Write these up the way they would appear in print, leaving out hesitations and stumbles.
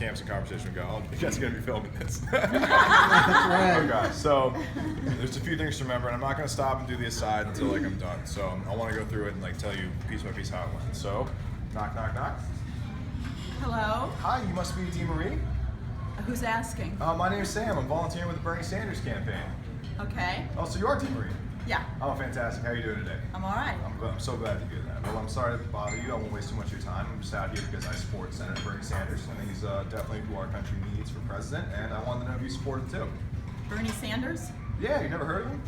canvassing conversation and go, oh, you guys are going to be filming this. That's right. Okay, so there's a few things to remember, and I'm not going to stop and do the aside until like I'm done. So I want to go through it and like tell you piece by piece how it went. So, knock, knock, knock. Hello? Hi, you must be Dee Marie. Who's asking? My name is Sam. I'm volunteering with the Bernie Sanders campaign. Okay. Oh, so you are Dee Marie? Yeah. Oh, fantastic. How are you doing today? I'm all right. I'm so glad to hear that. Well, I'm sorry to bother you. I won't waste too much of your time. I'm just out here because I support Senator Bernie Sanders. I think he's definitely who our country needs for president, and I wanted to know if you support him too. Bernie Sanders? Yeah, you never heard of him?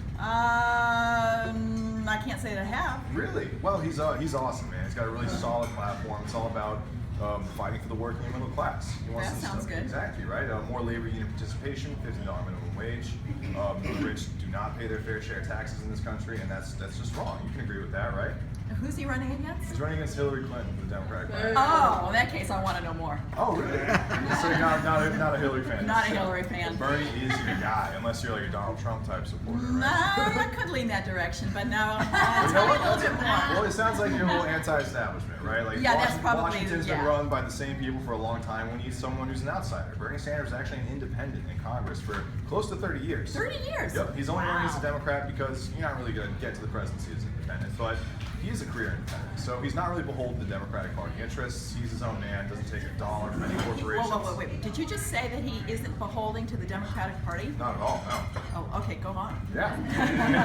I can't say that I have. Really? Well, he's awesome, man. He's got a really solid platform. It's all about fighting for the working and middle class. He wants That to- sounds good. Exactly, right? More labor union participation, $15 minimum wage. The rich do not pay their fair share of taxes in this country, and that's just wrong. You can agree with that, right? Who's he running against? He's running against Hillary Clinton for the Democratic Party. Oh, in that case, I want to know more. Oh, really? So you're not a Hillary fan? Not a Hillary fan. Bernie is your guy, unless you're like a Donald Trump type supporter, right? I could lean that direction, but no. You know Tell me what? a little bit more. Well, it sounds like you're a little anti-establishment, right? Like Yeah, that's probably, Washington's been yeah. run by the same people for a long time. We need someone who's an outsider. Bernie Sanders is actually an independent in Congress for close to 30 years. 30 years? Yep. He's only running as a Wow. Democrat because you're not really going to get to the presidency as an independent, but he is a career independent. So he's not really beholden to Democratic Party interests. He's his own man, doesn't take a dollar from any corporations. Wait. Did you just say that he isn't beholding to the Democratic Party? Not at all, no. Oh, okay, go on. Yeah.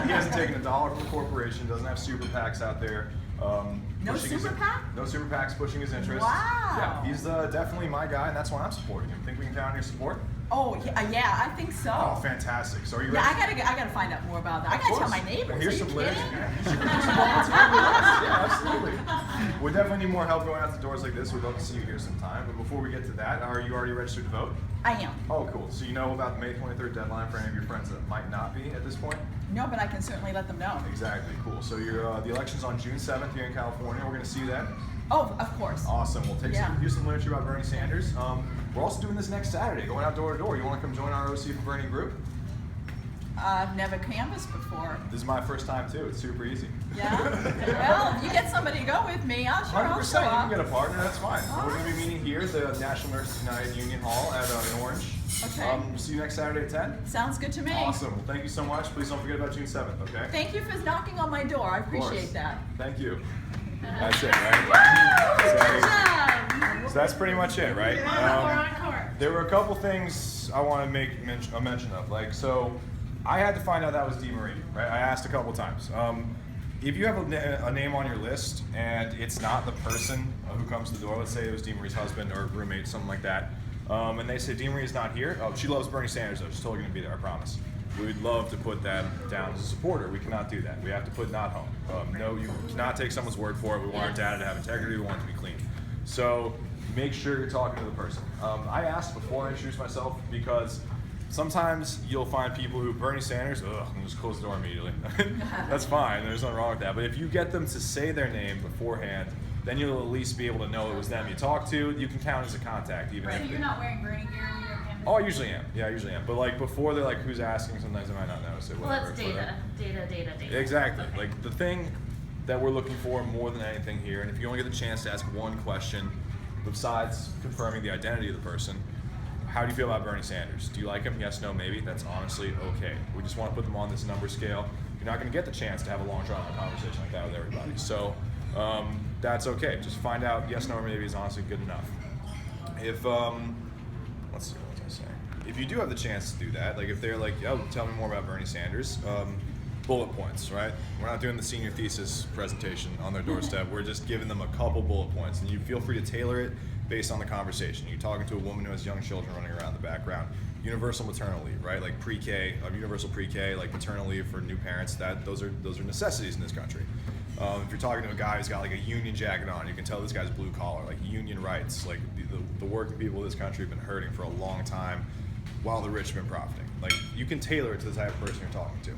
He hasn't taken a dollar from the corporation, doesn't have super PACs out there. No pushing his- super PAC? No super PACs pushing his interests. Wow. Yeah, he's definitely my guy, and that's why I'm supporting him. Think we can count on your support? Oh, yeah, I think so. Oh, fantastic. So are you ready? Yeah, I gotta find out more about that. I gotta tell my neighbors. Here's Are some you lyrics. kidding? Yeah, you should do some volunteering with us. Yeah, absolutely. We definitely need more help going out the doors like this. We'd love to see you here sometime. But before we get to that, are you already registered to vote? I am. Oh, cool. So you know about the May 23rd deadline for any of your friends that might not be at this point? No, but I can certainly let them know. Exactly. Cool. So the election's on June 7th here in California. We're going to see you then. Oh, of course. Awesome. We'll here's some literature about Bernie Sanders. We're also doing this next Saturday, going out door to door. You want to come join our OC for Bernie group? I've never canvassed before. This is my first time too. It's super easy. Yeah? Well, if you get somebody to go with me, I'll show 100%. You up. can get a partner. That's fine. All We're going to be right. meeting here at the National Nurses United Union Hall in Orange. Okay. See you next Saturday at 10. Sounds good to me. Awesome. Well, thank you so much. Please don't forget about June 7th. Okay. Thank you for knocking on my door. I Of course. appreciate that. Thank you. That's it, right? Good job. So that's pretty much it, right? There were a couple things I want to make a mention of. Like, so I had to find out that was Dee Marie, right? I asked a couple times. If you have a name on your list and it's not the person who comes to the door, let's say it was Dee Marie's husband or roommate, something like that, and they say Dee Marie is not here. Oh, she loves Bernie Sanders though. She's totally going to be there, I promise. We would love to put that down as a supporter. We cannot do that. We have to put not home. No, you cannot take someone's word for it. We want our data to have integrity. We want it to be clean. So make sure you're talking to the person. I asked before I introduced myself because sometimes you'll find people who, Bernie Sanders, and just close the door immediately. That's fine. There's nothing wrong with that. But if you get them to say their name beforehand, then you'll at least be able to know it was them you talked to. You can count as a contact. Even So if you're not wearing Bernie gear when you're canvassing? Oh, I usually am. Yeah, I usually am. But like before they're like, who's asking, sometimes I might not notice it. Well, Whatever. that's But, data. Exactly. Okay. Like the thing that we're looking for more than anything here, and if you only get the chance to ask one question, besides confirming the identity of the person, how do you feel about Bernie Sanders? Do you like him? Yes, no, maybe. That's honestly okay. We just want to put them on this number scale. You're not going to get the chance to have a long, drawn-out conversation like that with everybody. So that's okay. Just find out yes, no, or maybe is honestly good enough. If let's see, what was I saying? If you do have the chance to do that, like if they're like, oh, tell me more about Bernie Sanders, bullet points, right? We're not doing the senior thesis presentation on their doorstep. We're just giving them a couple bullet points, and you feel free to tailor it based on the conversation. You're talking to a woman who has young children running around in the background. Universal maternal leave, right? Like pre-K, universal pre-K, like maternal leave for new parents. Those are necessities in this country. If you're talking to a guy who's got like a union jacket on, you can tell this guy's blue collar, like union rights. Like the working people of this country have been hurting for a long time, while the rich have been profiting. Like you can tailor it to the type of person you're talking to.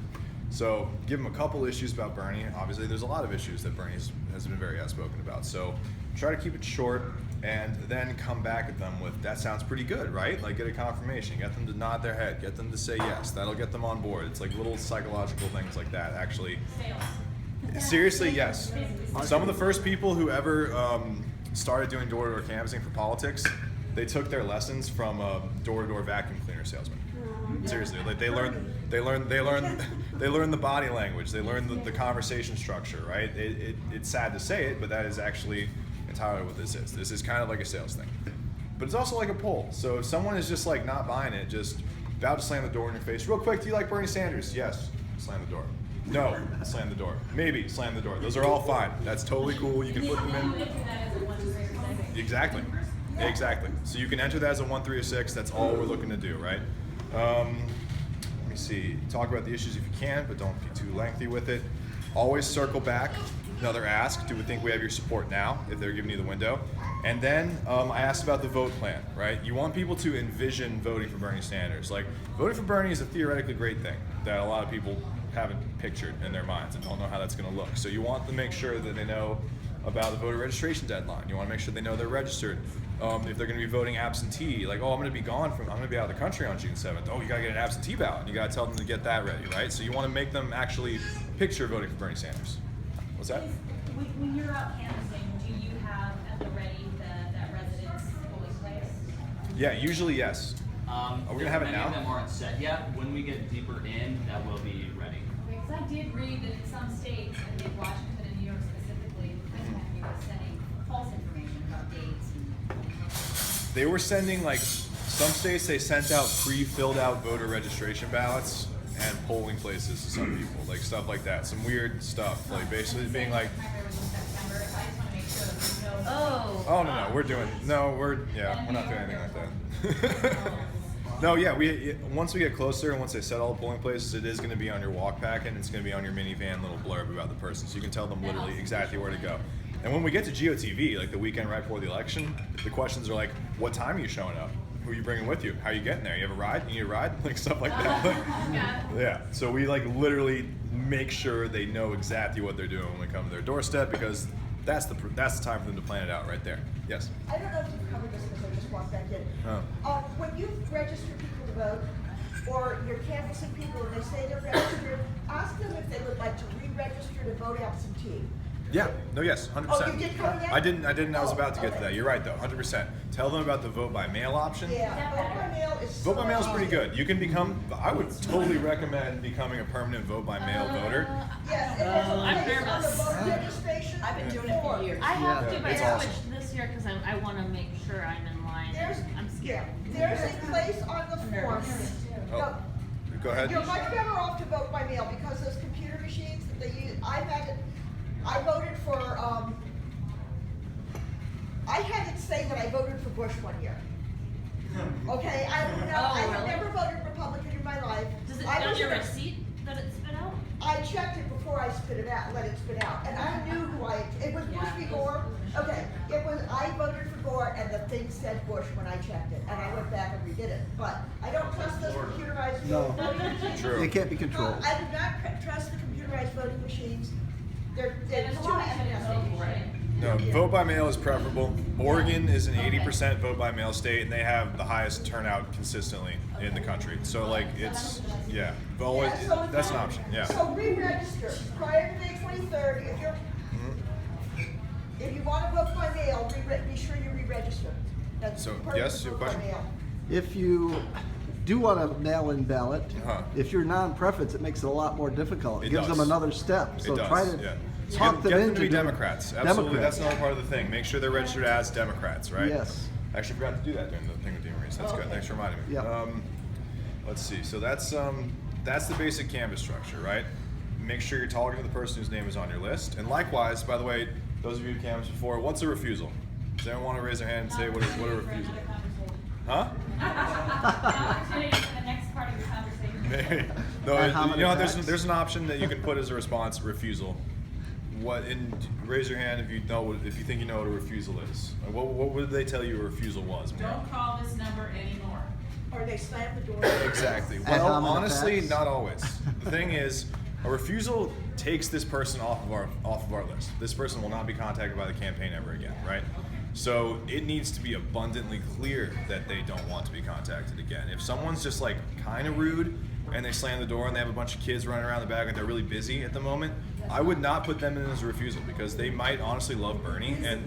So give him a couple issues about Bernie. Obviously, there's a lot of issues that Bernie has been very outspoken about. So try to keep it short, and then come back at them with, that sounds pretty good, right? Like get a confirmation, get them to nod their head, get them to say yes. That'll get them on board. It's like little psychological things like that, actually. Sales. Seriously, yes. Some of the first people who ever started doing door-to-door canvassing for politics they took their lessons from a door-to-door vacuum cleaner salesman. Seriously, like they learn the body language, they learn the conversation structure, right? It's sad to say it, but that is actually entirely what this is. This is kind of like a sales thing, but it's also like a poll. So if someone is just like not buying it, just about to slam the door in your face real quick. Do you like Bernie Sanders? Yes. Slam the door. No. Slam the door. Maybe. Slam the door. Those are all fine. That's totally cool. You can put them in. Exactly. Exactly. So you can enter that as a 1, 3, or 6. That's all we're looking to do, right? Let me see. Talk about the issues if you can, but don't be too lengthy with it. Always circle back. Another ask. Do we think we have your support now? If they're giving you the window. And then I asked about the vote plan, right? You want people to envision voting for Bernie Sanders. Like, voting for Bernie is a theoretically great thing that a lot of people haven't pictured in their minds and don't know how that's going to look. So you want to make sure that they know about the voter registration deadline. You want to make sure they know they're registered. If they're going to be voting absentee, like, oh, I'm going to be out of the country on June 7th. Oh, you got to get an absentee ballot. You got to tell them to get that ready, right? So you want to make them actually picture voting for Bernie Sanders. What's that? When you're out canvassing, do you have at the ready that residence polling place? Yeah, usually yes. Are we going to have it now? Many of them aren't set yet. When we get deeper in, that will be ready. Because I did read that in some states, I think Washington and New York specifically, the prison company was sending false information about dates and. They were sending, like, some states they sent out pre-filled out voter registration ballots and polling places to some people, like stuff like that. Some weird stuff, like basically being like, Primary was in September, so I just want to make sure that there's no. oh no, we're not doing anything like that. No, yeah, once we get closer and once they set all the polling places, it is going to be on your walk packet and it's going to be on your minivan little blurb about the person, so you can tell them literally exactly where to go. And when we get to GOTV, like the weekend right before the election, the questions are like, what time are you showing up? Who are you bringing with you? How are you getting there? You have a ride? You need a ride? Like stuff like that. Yeah. So we like literally make sure they know exactly what they're doing when we come to their doorstep, because that's the time for them to plan it out right there. Yes. I don't know if you've covered this because I just walked back in. Oh. When you register people to vote, or you're canvassing people and they say they're registered, ask them if they would like to re-register to vote absentee. Yeah. No. Yes. 100%. Oh, you did cover that? I didn't. I was Oh, about to get to okay. that. You're right though. 100%. Tell them about the vote by mail option. Yeah, vote by mail is so Vote by mail is pretty awesome. good. You can become. I would totally recommend becoming a permanent vote by mail voter. Yes, it has a I'm place on the nervous. voter registration. I've been doing it for form. years. I have Yeah. to, but It's I awesome. switched this year because I want to make sure I'm in line. There's, I'm yeah, scared. there's a place on the form. Oh, go ahead. You're much better off to vote by mail because those computer machines that they use, I voted for, I had it say that I voted for Bush one year. Okay, I have really? never voted Republican in my life. Does it I on was your in a- receipt that it spit out? I checked it before I let it spit out, and I knew it was Bush v. Gore. Okay, I voted for Gore, and the thing said Bush when I checked it, and I went back and redid it. But I don't trust those computerized No. voting machines. True. It can't be controlled. I do not trust the computerized voting machines. There's There's a too lot of many evidence that you should. No, Yeah. vote by mail is preferable. Oregon is an 80% vote by mail state, and they have the highest turnout consistently in the country. So like it's always Yeah, so that's an option. Yeah. So re-register prior to May 23rd. If you want to vote by mail, be sure you re-register. That's So, perfect yes, you have a vote by question? mail. If you do want a mail-in ballot, Uh-huh. if you're non-preference, it makes it a lot more difficult. It It gives does. them another step. So It does. try to yeah. talk Get them them into to be doing- Democrats. Absolutely. Democrats. That's another part of the thing. Make sure they're registered as Democrats, right? Yes. I actually forgot to do that during the thing with Maurice. That's good. Okay. Thanks for reminding me. Yeah. Let's see. So that's the basic canvas structure, right? Make sure you're talking to the person whose name is on your list. And likewise, by the way, those of you who canvassed before, what's a refusal? Does anyone want to raise their hand and say what a refusal? Huh? Opportunity for the next part of your conversation. No, And how you many know, packs? there's an option that you can put as a response: refusal. Raise your hand if you think you know what a refusal is. What would they tell you a refusal was? Mary? Don't call this number anymore. Or they slam the door. Exactly. And Well, how many honestly, packs? not always. The thing is, a refusal takes this person off of our list. This person will not be contacted by the campaign ever again, right? So it needs to be abundantly clear that they don't want to be contacted again. If someone's just like kind of rude and they slam the door and they have a bunch of kids running around the back and they're really busy at the moment, I would not put them in as a refusal because they might honestly love Bernie and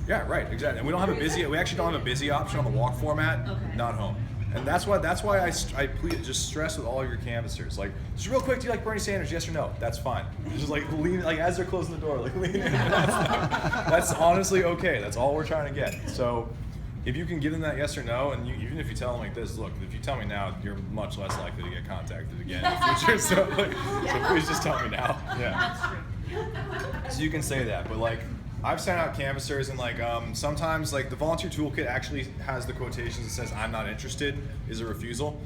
Yeah, right, exactly. And we don't have we actually don't have a busy option on the walk format, Okay. not home. And that's why I please just stress with all your canvassers, like, just real quick, do you like Bernie Sanders, yes or no? That's fine. Just like lean, like as they're closing the door, like lean in. That's honestly okay. That's all we're trying to get. So if you can give them that yes or no, and even if you tell them like this, look, if you tell me now, you're much less likely to get contacted again in the future. So please just tell me now. Yeah. That's true. So you can say that, but like I've sent out canvassers and like sometimes like the volunteer toolkit actually has the quotations that says I'm not interested is a refusal.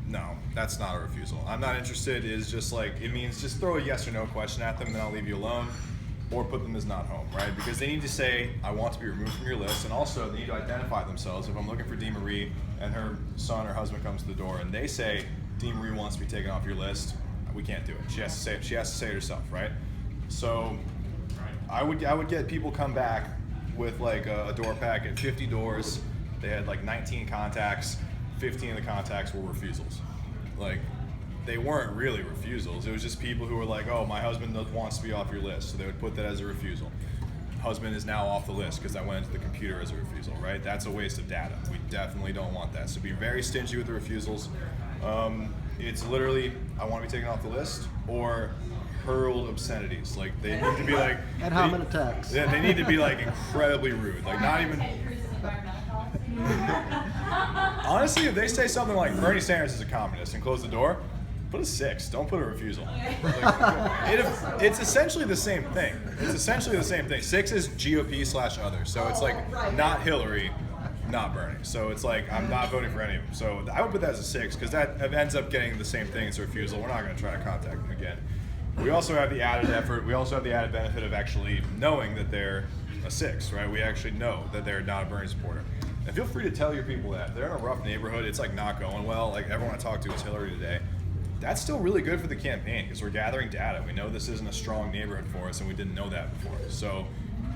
No, that's not a refusal. I'm not interested is just like, it means just throw a yes or no question at them and then I'll leave you alone, or put them as not home, right? Because they need to say, I want to be removed from your list, and also they need to identify themselves. If I'm looking for Dee Marie and her son or husband comes to the door and they say, Dee Marie wants to be taken off your list, we can't do it. She has to say it herself, right? So I would get people come back with like a door packet, 50 doors. They had like 19 contacts. 15 of the contacts were refusals. Like, they weren't really refusals. It was just people who were like, oh, my husband wants to be off your list. So they would put that as a refusal. Husband is now off the list because I went into the computer as a refusal, right? That's a waste of data. We definitely don't want that. So be very stingy with the refusals. It's literally, I want to be taken off the list, or hurled obscenities. Like, they need to be like... Ad hominem attacks. Yeah, they need to be like incredibly rude. Like, not even... Ted Cruz's environmental policy. Honestly, if they say something like Bernie Sanders is a communist and close the door, put a 6. Don't put a refusal. Like, it's essentially the same thing. It's essentially the same thing. 6 is GOP/other. So it's like not Hillary, not Bernie. So it's like I'm not voting for any of them. So I would put that as a 6 because that ends up getting the same thing as a refusal. We're not going to try to contact them again. We also have the added effort. We also have the added benefit of actually knowing that they're a 6, right? We actually know that they're not a Bernie supporter. And feel free to tell your people that. If they're in a rough neighborhood, it's like not going well, like everyone I talked to is Hillary today. That's still really good for the campaign because we're gathering data. We know this isn't a strong neighborhood for us and we didn't know that before. So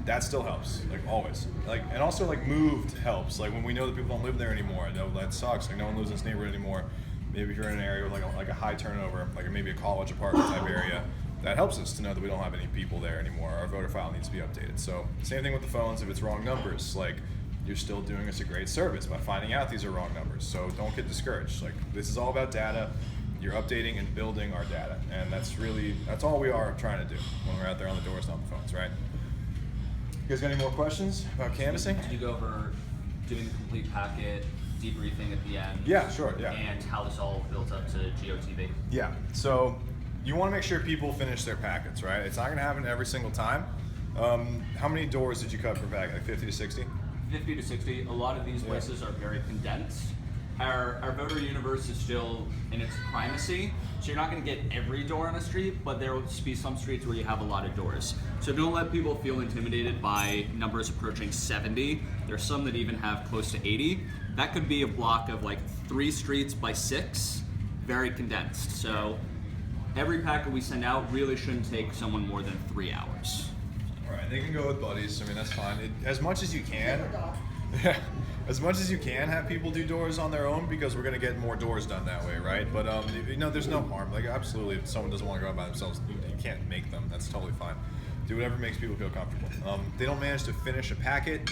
that still helps, like always. Like, and also like moved helps. Like when we know that people don't live there anymore, I know that sucks. Like no one lives in this neighborhood anymore. Maybe if you're in an area with like a high turnover, like maybe a college apartment type area, that helps us to know that we don't have any people there anymore. Our voter file needs to be updated. So same thing with the phones. If it's wrong numbers, like you're still doing us a great service by finding out these are wrong numbers. So don't get discouraged. Like this is all about data. You're updating and building our data, and that's all we are trying to do when we're out there on the doors and on the phones, right? You guys got any more questions about canvassing? Did you go over doing the complete packet, debriefing at the end? Yeah, sure, yeah. And how this all built up to GOTV? Yeah, so you want to make sure people finish their packets, right? It's not going to happen every single time. How many doors did you cut per packet, like 50 to 60? 50 to 60. A lot of these places are very condensed. Our voter universe is still in its primacy, so you're not going to get every door on a street, but there will be some streets where you have a lot of doors. So don't let people feel intimidated by numbers approaching 70. There's some that even have close to 80. That could be a block of like 3 streets by 6, very condensed. So every packet we send out really shouldn't take someone more than 3 hours. All right, they can go with buddies. I mean, that's fine. As much as you can. As much as you can have people do doors on their own because we're going to get more doors done that way, right? But, there's no harm. Like, absolutely, if someone doesn't want to go out by themselves, you can't make them. That's totally fine. Do whatever makes people feel comfortable. If they don't manage to finish a packet,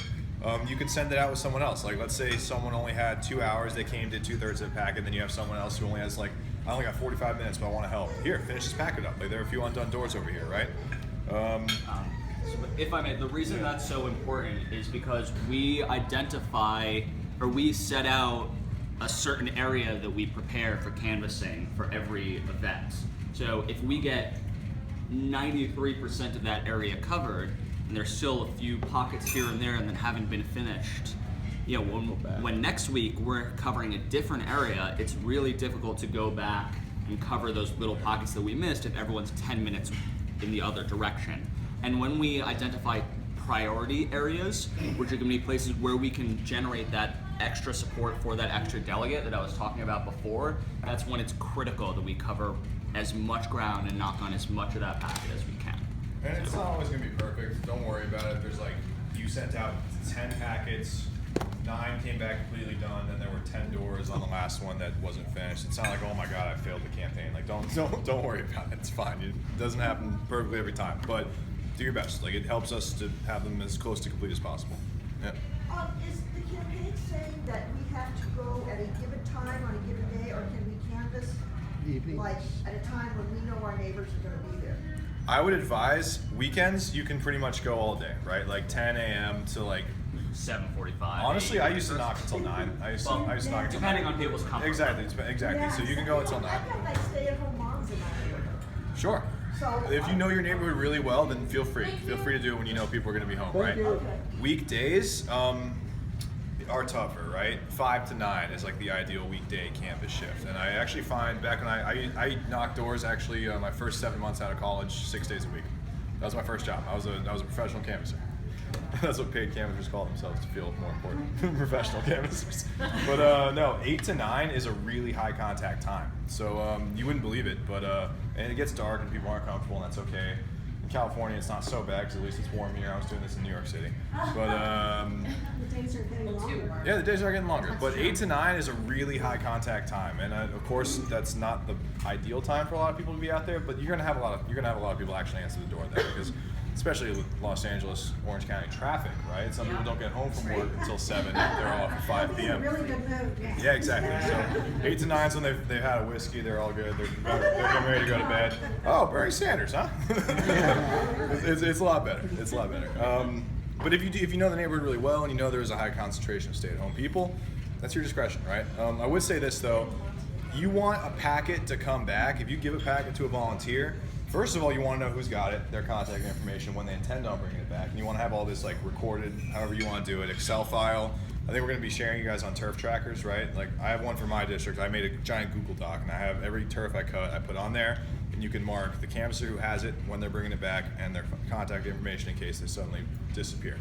you can send it out with someone else. Like, let's say someone only had 2 hours, they came, did 2/3 of the packet, then you have someone else who only has, like, I only got 45 minutes, but I want to help. Here, finish this packet up. Like, there are a few undone doors over here, right? If I may, the reason that's so important is because we identify or we set out a certain area that we prepare for canvassing for every event. So if we get 93% of that area covered and there's still a few pockets here and there and that haven't been finished, when next week we're covering a different area, it's really difficult to go back and cover those little pockets that we missed if everyone's 10 minutes in the other direction. And when we identify priority areas, which are going to be places where we can generate that extra support for that extra delegate that I was talking about before, that's when it's critical that we cover as much ground and knock on as much of that packet as we can. And it's not always going to be perfect. Don't worry about it. There's like, you sent out 10 packets, 9 came back completely done, and there were 10 doors on the last one that wasn't finished. It's not like, oh my God, I failed the campaign. Like, don't worry about it. It's fine. It doesn't happen perfectly every time. But do your best. Like, it helps us to have them as close to complete as possible. Yeah. Is the campaign saying that we have to go at a given time on a given day, or can we canvass Evening. like at a time when we know our neighbors are gonna be there? I would advise weekends, you can pretty much go all day, right? Like 10 a.m. to like, 7:45. honestly, I used to knock until 9. I used to knock until 9. Depending on people's comfort. Exactly. So you can go until 9. I've got like stay-at-home moms in my neighborhood. Sure. So, If you know your neighborhood really well, then feel free. Feel free to do it when you know people are going to be home, right? Okay. Weekdays are tougher, right? 5 to 9 is like the ideal weekday campus shift. And I actually find back when I knocked doors actually my first 7 months out of college, 6 days a week. That was my first job. I was a professional canvasser. That's what paid canvassers call themselves to feel more important. Professional canvassers. But no, 8 to 9 is a really high contact time. So you wouldn't believe it, but and it gets dark and people aren't comfortable, and that's okay. In California, it's not so bad because at least it's warm here. I was doing this in New York City. But the days are getting longer. yeah, the days are getting longer. But 8 to 9 is a really high contact time, and of course that's not the ideal time for a lot of people to be out there. But you're gonna have a lot of people actually answer the door there because, especially with Los Angeles, Orange County traffic, right? Some people don't get home from work until 7. They're off at 5 p.m. Really good mood, yeah. Yeah, exactly. So 8 to 9 is when they've had a whiskey, they're all good, they're getting ready to go to bed. Oh, Bernie Sanders, huh? it's a lot better. It's a lot better. But if you know the neighborhood really well and you know there's a high concentration of stay-at-home people, that's your discretion, right? I would say this though, you want a packet to come back. If you give a packet to a volunteer, first of all, you want to know who's got it, their contact information, when they intend on bringing it back, and you want to have all this like recorded, however you want to do it, Excel file. I think we're going to be sharing you guys on turf trackers, right? Like I have one for my district. I made a giant Google Doc, and I have every turf I cut, I put on there, and you can mark the canvasser who has it, when they're bringing it back, and their contact information in case they suddenly disappear.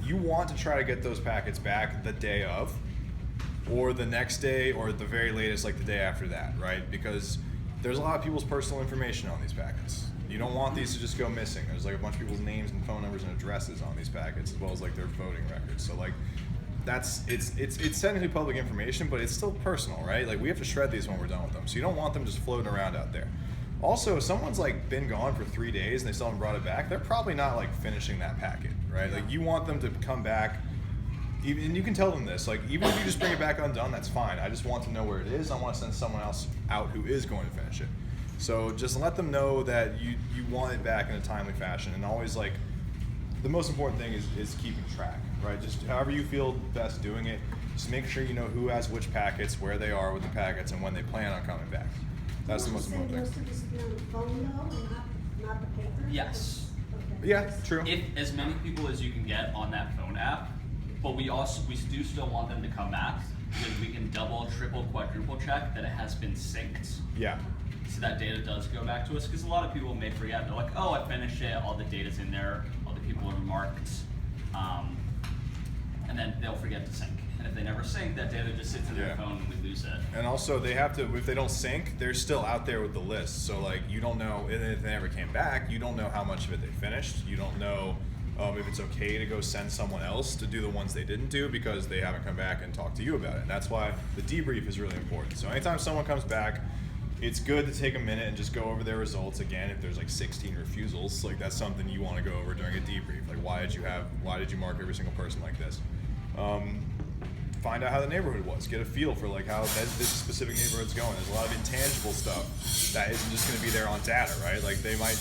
You want to try to get those packets back the day of, or the next day, or at the very latest, like the day after that, right? Because there's a lot of people's personal information on these packets. You don't want these to just go missing. There's like a bunch of people's names and phone numbers and addresses on these packets, as well as like their voting records. So like, it's technically public information, but it's still personal, right? Like we have to shred these when we're done with them. So you don't want them just floating around out there. Also, if someone's like been gone for 3 days and they still haven't brought it back, they're probably not like finishing that packet, right? Like you want them to come back. And you can tell them this, like even if you just bring it back undone, that's fine. I just want to know where it is. I want to send someone else out who is going to finish it. So just let them know that you want it back in a timely fashion. And always like, the most important thing is keeping track, right? Just however you feel best doing it, just make sure you know who has which packets, where they are with the packets, and when they plan on coming back. That's the most important thing. Most of this be on the phone though, and not the paper? Yes. Okay. Yeah, true. If as many people as you can get on that phone app, but we do still want them to come back because we can double, triple, quadruple check that it has been synced. Yeah. So that data does go back to us because a lot of people may forget. They're like, oh, I finished it, all the data's in there, all the people are marked, and then they'll forget to sync. And if they never sync, that data just sits in their phone and we lose it. And also they have to, if they don't sync, they're still out there with the list. So like you don't know, and if they never came back, you don't know how much of it they finished. You don't know if it's okay to go send someone else to do the ones they didn't do because they haven't come back and talked to you about it. And that's why the debrief is really important. So anytime someone comes back, it's good to take a minute and just go over their results again. If there's like 16 refusals, like that's something you want to go over during a debrief. Like why did you mark every single person like this? Find out how the neighborhood was. Get a feel for like how this specific neighborhood's going. There's a lot of intangible stuff that isn't just going to be there on data, right? Like they might,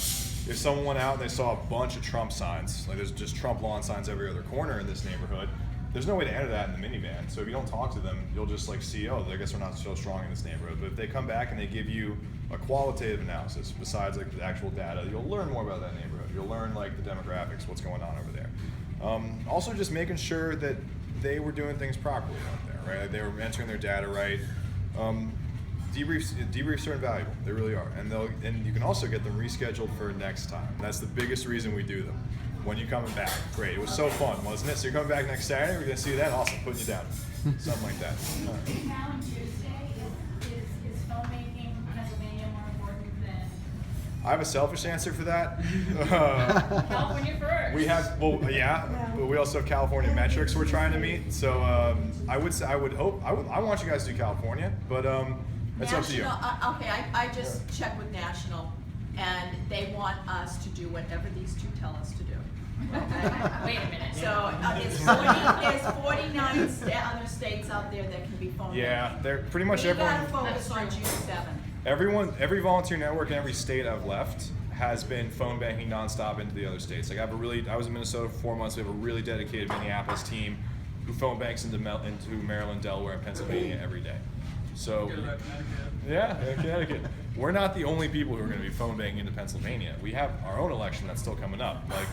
if someone went out and they saw a bunch of Trump signs, like there's just Trump lawn signs every other corner in this neighborhood, there's no way to enter that in the minivan. So if you don't talk to them, you'll just like see, oh, I guess we're not so strong in this neighborhood. But if they come back and they give you a qualitative analysis besides like the actual data, you'll learn more about that neighborhood. You'll learn like the demographics, what's going on over there. Also just making sure that they were doing things properly out there, right? Like they were entering their data right. Debriefs are invaluable. They really are. And you can also get them rescheduled for next time. That's the biggest reason we do them. When you're coming back, great. It was so fun, wasn't it? So you're coming back next Saturday, we're gonna see you then, awesome, putting you down. Something like that. Now on Tuesday, is filmmaking in Pennsylvania more important than I have a selfish answer for that. California first? We have, but we also have California metrics we're trying to meet. So I want you guys to do California, but it's up to you. Okay, I just checked with National. and they want us to do whatever these two tell us to do. Wait a minute. So there's 49 other states out there that can be phone Yeah, banking. they're pretty much We gotta everyone. focus on June 7th. Every volunteer network in every state I've left has been phone banking nonstop into the other states. Like I was in Minnesota for 4 months. We have a really dedicated Minneapolis team who phone banks into Maryland, Delaware, and Pennsylvania every day. So yeah, Connecticut. We're not the only people who are going to be phone banking into Pennsylvania. We have our own election that's still coming up. Like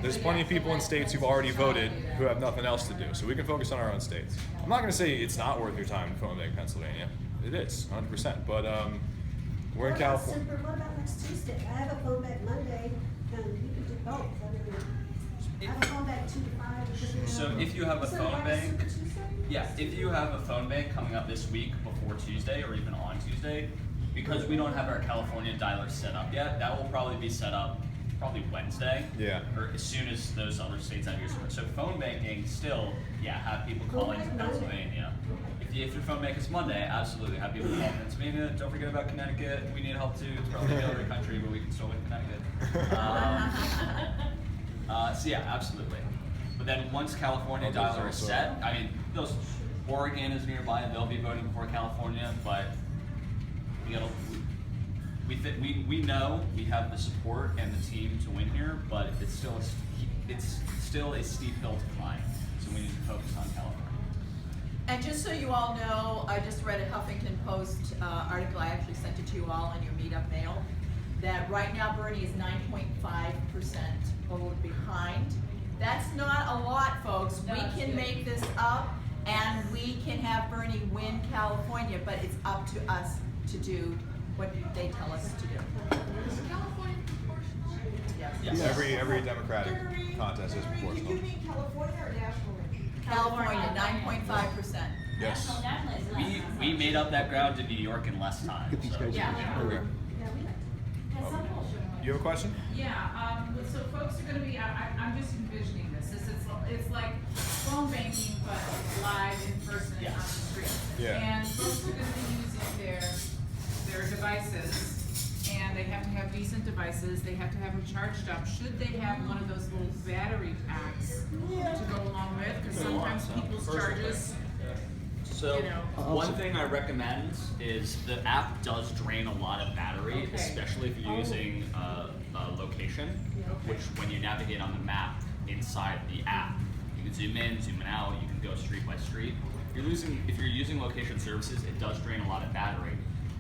there's plenty of people in states who've already voted who have nothing else to do. So we can focus on our own states. I'm not going to say it's not worth your time to phone bank Pennsylvania. It is, 100%. But we're in California. What about next Tuesday? I have a phone back Monday, and you can do both. I have a phone back 2 to 5. because we have- So if you have a So phone like bank, Super Tuesday? yeah, if you have a phone bank coming up this week before Tuesday or even on Tuesday, because we don't have our California dialers set up yet, that will probably be set up probably Wednesday. Yeah. Or as soon as those other states have yours. So phone banking still, yeah, have people call into Pennsylvania. If your phone bank is Monday, absolutely have people call Pennsylvania. Don't forget about Connecticut. We need help too. It's probably the other country, but we can still win Connecticut. So yeah, absolutely. But then once California dialers are set, I mean, Oregon is nearby. They'll be voting before California, but we know we have the support and the team to win here, but it's still a steep hill to climb. So we need to focus on California. And just so you all know, I just read a Huffington Post article, I actually sent it to you all in your meetup mail, that right now Bernie is 9.5% behind. That's not a lot, folks. No, We that's can good. make this up, and we can have Bernie win California, but it's up to us to do what they tell us to do. Is California proportional? Yes. Yes. Every Democratic contest is You proportional. mean California or nationally? California, 9.5%. Yes. National is less. We made up that ground in New York in less time. Get these so- guys. Yeah. Okay. Yeah, we like You have a question? Yeah, so folks are gonna be, I'm just envisioning this, it's like phone banking, but live in person and on the Yes. street. Yeah. And folks are gonna be using their devices, and they have to have decent devices, they have to have them charged up. Should they have one of those little battery packs to go along with? Because sometimes people's charges, So, you know. one thing I recommend is the app does drain a lot of battery, Okay. especially if you're using a location, which when you navigate on the map inside the app, you can zoom in, zoom out, you can go street by street. If you're using location services, it does drain a lot of battery.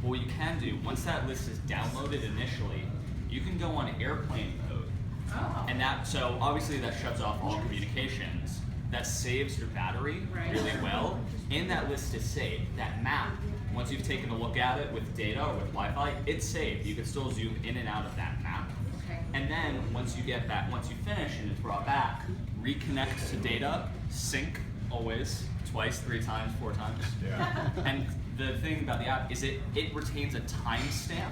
But what you can do, once that list is downloaded initially, you can go on airplane mode. Oh. And so obviously that shuts off all communications. That saves your battery Right. really well. And that list is saved. That map, once you've taken a look at it with data or with Wi-Fi, it's saved. You can still zoom in and out of that map. Okay. And then once you finish and it's brought back, reconnect to data, sync always, twice, 3 times, 4 times. Yeah. And the thing about the app is it retains a timestamp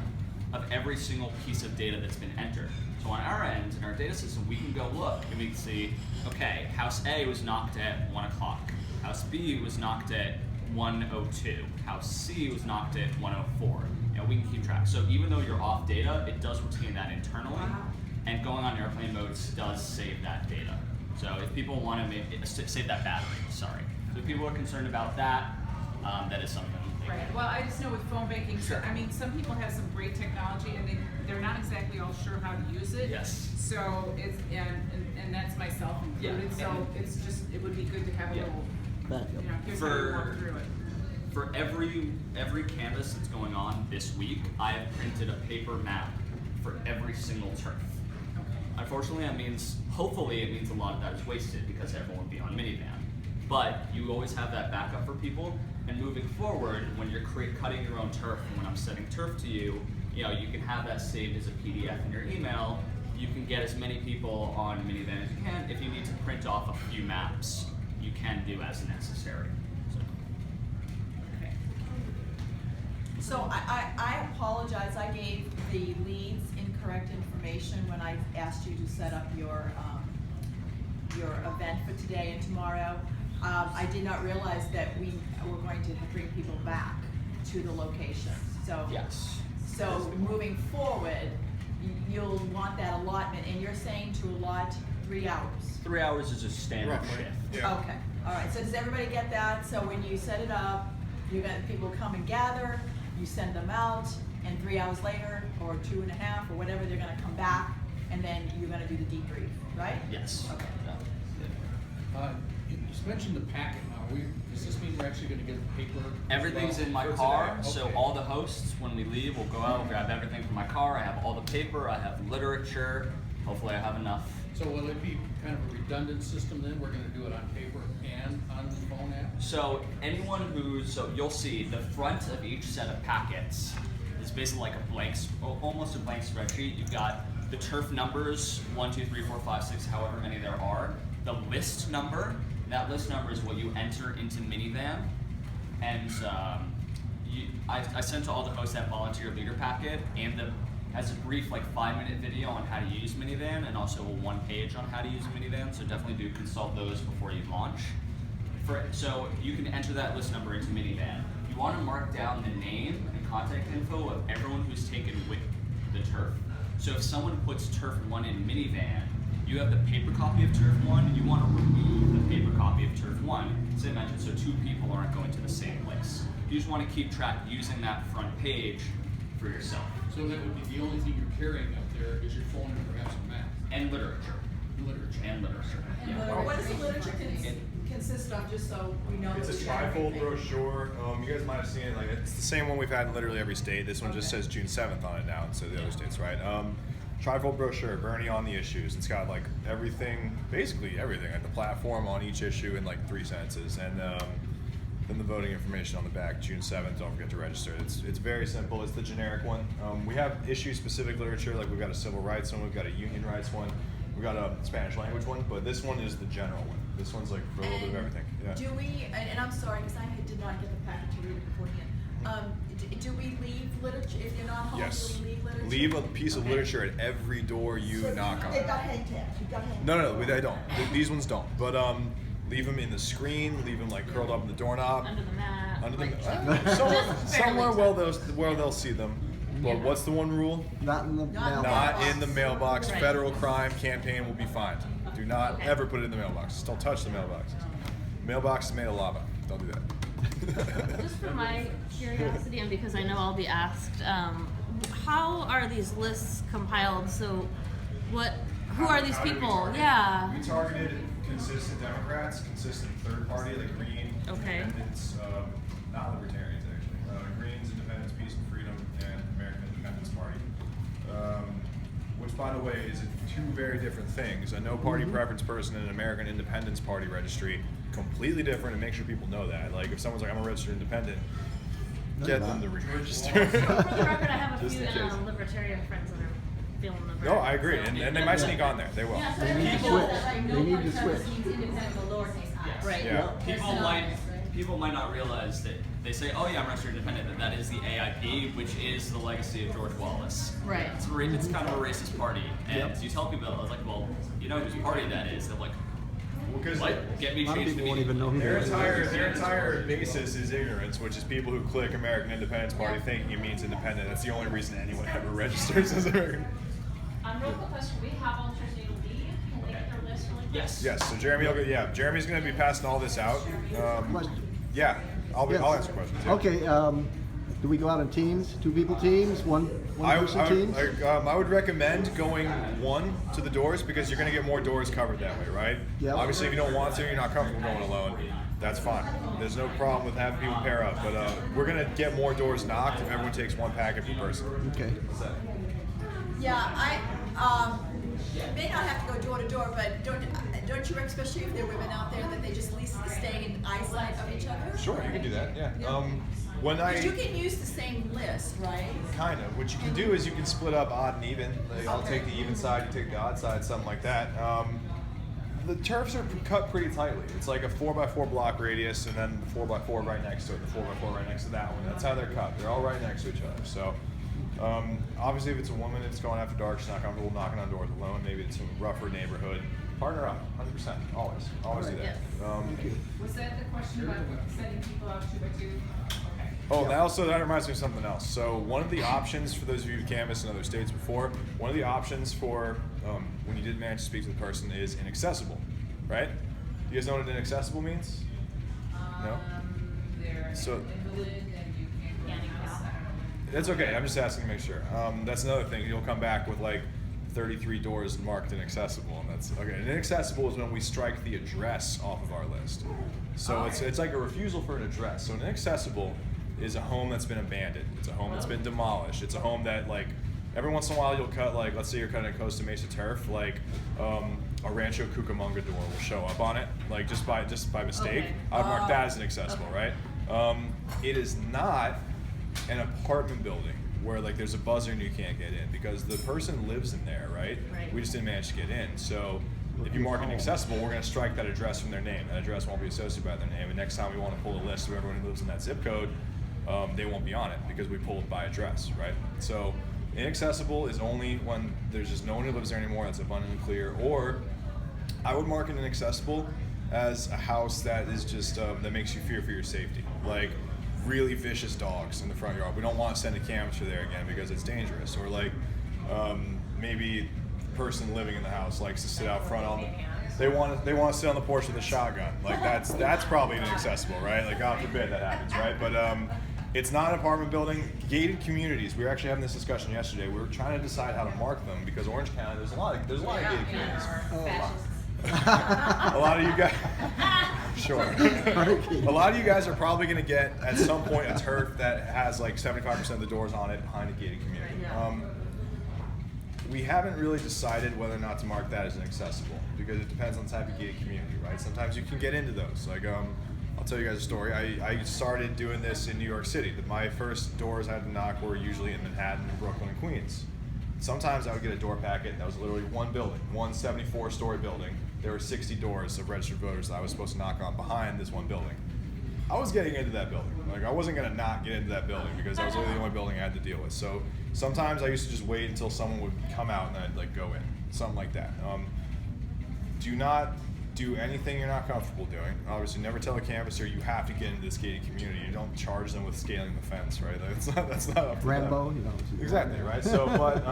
of every single piece of data that's been entered. So on our end, in our data system, we can go look and we can see, okay, house A was knocked at 1 o'clock. House B was knocked at 1:02. House C was knocked at 1:04. And we can keep track. So even though you're off data, it does retain that internally. Wow. And going on airplane modes does save that data. So if people want to save that battery, sorry. So if people are concerned about that, that is something. they Right, can- well, I just know with phone banking, I mean, some people have some great technology and they're not exactly all sure how to use it. Yes. So it's, and that's myself included, Yeah, so and- it's just, it would be good to have a Yeah. little, Backup. you know, here's how you walk through it. For every canvas that's going on this week, I have printed a paper map for every single turf. Unfortunately, hopefully it means a lot of that is wasted because everyone will be on minivan. But you always have that backup for people, and moving forward, when you're cutting your own turf, and when I'm sending turf to you, you can have that saved as a PDF in your email. You can get as many people on minivan as you can. If you need to print off a few maps, you can do as necessary. So I apologize, I gave the leads incorrect information when I asked you to set up your event for today and tomorrow. I did not realize that we were going to bring people back to the location, so. Yes. So moving forward, you'll want that allotment, and you're saying to allot 3 hours. 3 hours is a standard Roughly. shift. Yeah. Okay, all right, so does everybody get that? So when you set it up, you got people come and gather, you send them out, and 3 hours later, or 2.5, or whatever, they're gonna come back, and then you're gonna do the debrief, right? Yes. Okay. You just mentioned the packet now. Does this mean we're actually gonna get the paper? as Everything's well? in my For car, today, so okay. all the hosts, when we leave, will go out, grab everything from my car. I have all the paper, I have literature. Hopefully I have enough. So will it be kind of a redundant system then? We're gonna do it on paper and on the phone app? So so you'll see the front of each set of packets is basically like a blank, almost a blank spreadsheet. You've got the turf numbers, 1, 2, 3, 4, 5, 6, however many there are. The list number, that list number is what you enter into Minivan. And I sent to all the hosts that volunteer leader packet and has a brief like 5-minute video on how to use Minivan and also a 1 page on how to use Minivan. So definitely do consult those before you launch. So you can enter that list number into Minivan. You want to mark down the name and contact info of everyone who's taken with the turf. So if someone puts turf 1 in Minivan, you have the paper copy of turf 1, you want to remove the paper copy of turf 1, as I mentioned, so 2 people aren't going to the same place. You just want to keep track using that front page for yourself. So that would be the only thing you're carrying up there is your phone and perhaps a map, And literature. literature. And literature. Yeah. What does the literature consist of, just so we know? It's that a we have trifold everything? brochure. You guys might have seen it. Like it's the same one we've had in literally every state. This one just says June 7th on it now instead of the other states, right? Trifold brochure, Bernie on the issues. It's got like everything, basically everything, like the platform on each issue in like 3 sentences, and then the voting information on the back. June 7th. Don't forget to register. It's very simple. It's the generic one. We have issue-specific literature, like we've got a civil rights one, we've got a union rights one, we've got a Spanish language one, but this one is the general one. This one's like for a little bit of everything. Yeah. Do we, and I'm sorry, because I did not get the packet to read it beforehand. Do we leave literature, if you're not home, Yes. do we leave literature? Leave a piece of Okay. literature at every door you So knock on. They've got hang tags, you've got hang. No, they don't. These ones don't. But leave them in the screen. Leave them like curled up in the doorknob. Under the mat. Under the like, somewhere where they'll see them. But what's the one rule? Not in the Not in the mailbox. Not in the mailbox. Right. Federal crime campaign will be fined. Do not Okay. ever put it in the mailbox. Just don't touch the mailbox. Mailbox is made of lava. Don't do that. Just for my curiosity, and because I know I'll be asked, how are these lists compiled? So, who are these people? Yeah. We targeted consistent Democrats, consistent third party, like Green, Okay. Independents, not Libertarians actually. Greens, Independents, Peace and Freedom, and American Independence Party. Which, by the way, is 2 very different things. A no party preference person and an American Independence Party registry, completely different, and make sure people know that. Like, if someone's like, I'm a registered independent, No, get you're them to not. re-register. For the record, I have a Just few in case. libertarian friends that are feeling the No, I agree, and they might sneak on there. They will. Yeah, so They need to everybody knows switch. that, like, They no need one to switch. means independent of the lowercase I. Right. Yeah. People might not realize that they say, "Oh yeah, I'm registered independent," but that is the AIP, which is the legacy of George Wallace. Right. It's kind of a racist party, and Yep. you tell people, I was like, "Well, you know whose party that is?" They're like, Because "What? Get me A lot of changed people won't even know who their that is. entire basis is ignorance, which is people who click American Independence Party thinking it means independent. That's the only reason anyone ever registers as American. Real quick question, we have volunteers able to leave, can they get their list really quick? yes, Yes, so Jeremy's going to be passing all this out. Yeah, I'll Yes. answer questions. Yeah. Okay, do we go out in teams? 2 people teams? One person teams? I would recommend going 1 to the doors because you're going to get more doors covered that way, right? Yep. Obviously, if you don't want to, you're not comfortable going alone. That's fine. There's no problem with having people pair up, but we're going to get more doors knocked if everyone takes 1 packet per person. Okay. Yeah, I may not have to go door to door, but don't you, especially if there are women out there, that they just at least stay in eyesight of each other? Sure, you can do that. Yeah. Yeah. When Because you can use the same list, right? Kind of. What you can do is you can split up odd and even. Like, I'll Okay. take the even side, you take the odd side, something like that. The turfs are cut pretty tightly. It's like a 4x4 block radius, and then the 4x4 right next to it, the 4x4 right next to that one. That's how they're cut. They're all right next to each other. So, obviously, if it's a woman that's going after dark, she's not comfortable knocking on doors alone. Maybe it's a rougher neighborhood. Partner up, 100%. Always do that. Yes. Was that the question about sending people out 2 by 2? Okay. Oh, that reminds me of something else. So one of the options for those of you who canvassed in other states before, one of the options for when you did manage to speak to the person is inaccessible, right? You guys know what inaccessible means? No? They're So- invalid and you can't go in the house. I don't know. That's okay. I'm just asking to make sure. That's another thing. You'll come back with like 33 doors marked inaccessible, and that's okay. And inaccessible is when we strike the address off of our list. So it's like a refusal for an address. So an inaccessible is a home that's been abandoned. It's a home that's been demolished. It's a home that like every once in a while you'll cut, like let's say you're cutting a Costa Mesa turf, like a Rancho Cucamonga door will show up on it, like just by mistake. Okay. I'd mark that as inaccessible, right? It is not an apartment building where like there's a buzzer and you can't get in because the person lives in there, right? Right. We just didn't manage to get in. So if you mark it inaccessible, we're going to strike that address from their name. That address won't be associated by their name. And next time we want to pull a list of everyone who lives in that zip code, they won't be on it because we pulled by address, right? So inaccessible is only when there's just no one who lives there anymore. That's abundantly clear. Or I would mark it inaccessible as a house that is just that makes you fear for your safety, like really vicious dogs in the front yard. We don't want to send a canvasser there again because it's dangerous. Or like maybe the person living in the house likes to sit out front on the. They want to sit on the porch with a shotgun. Like that's probably inaccessible, right? Like God forbid that happens, right? But it's not an apartment building. Gated communities. We were actually having this discussion yesterday. We were trying to decide how to mark them because Orange County there's a lot of gated communities. A lot of you guys, sure. A lot of you guys are probably going to get at some point a turf that has like 75% of the doors on it behind a gated community. We haven't really decided whether or not to mark that as inaccessible because it depends on the type of gated community, right? Sometimes you can get into those. Like, I'll tell you guys a story. I started doing this in New York City. My first doors I had to knock were usually in Manhattan, Brooklyn, and Queens. Sometimes I would get a door packet that was literally one building, one 74-story building. There were 60 doors of registered voters that I was supposed to knock on behind this one building. I was getting into that building. Like I wasn't gonna not get into that building because that was literally the only building I had to deal with. So sometimes I used to just wait until someone would come out and then I'd like go in, something like that. Do not do anything you're not comfortable doing. Obviously, never tell a canvasser you have to get into this gated community. You don't charge them with scaling the fence, right? That's not up to Rambo, them. you know. Exactly, right? So, but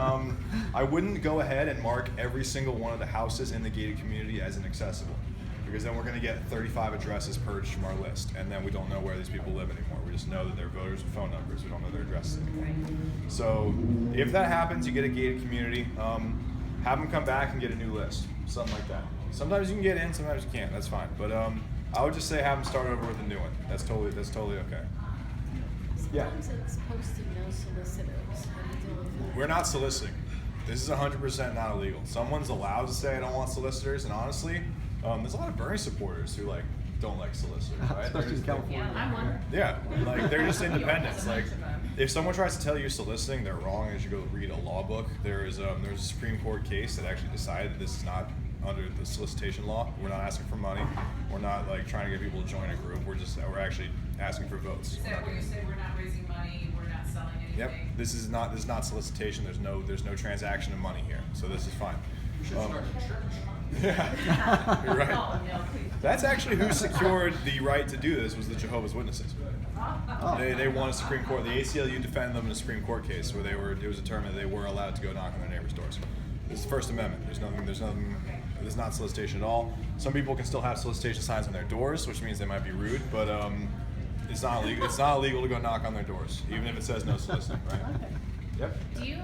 I wouldn't go ahead and mark every single one of the houses in the gated community as inaccessible, because then we're going to get 35 addresses purged from our list, and then we don't know where these people live anymore. We just know that they're voters with phone numbers. We don't know their addresses anymore. So, if that happens, you get a gated community. Have them come back and get a new list, something like that. Sometimes you can get in, sometimes you can't. That's fine. But I would just say have them start over with a new one. That's totally okay. Yeah. Sometimes it's posted no solicitors. How do you deal with that? We're not soliciting. This is 100% not illegal. Someone's allowed to say I don't want solicitors, and honestly, there's a lot of Bernie supporters who like don't like solicitors, right? Especially in California. Yeah, I'm one. Yeah, like they're just independents. Like if someone tries to tell you soliciting, they're wrong. As you go read a law book, there's a Supreme Court case that actually decided this is not under the solicitation law. We're not asking for money. We're not like trying to get people to join a group. We're actually asking for votes. Is that where you say we're not raising money, we're not selling anything? Yep. This is not solicitation. There's no transaction of money here. So this is fine. You should start a church. Yeah, you're right. Oh, no, please. That's actually who secured the right to do this was the Jehovah's Witnesses. Oh. They won a Supreme Court. The ACLU defended them in a Supreme Court case where it was determined that they were allowed to go knock on their neighbors' doors. This is the First Amendment. There's not solicitation at all. Some people can still have solicitation signs on their doors, which means they might be rude, but it's not illegal. It's not illegal to go knock on their doors, even if it says no soliciting, right? Yep. Do you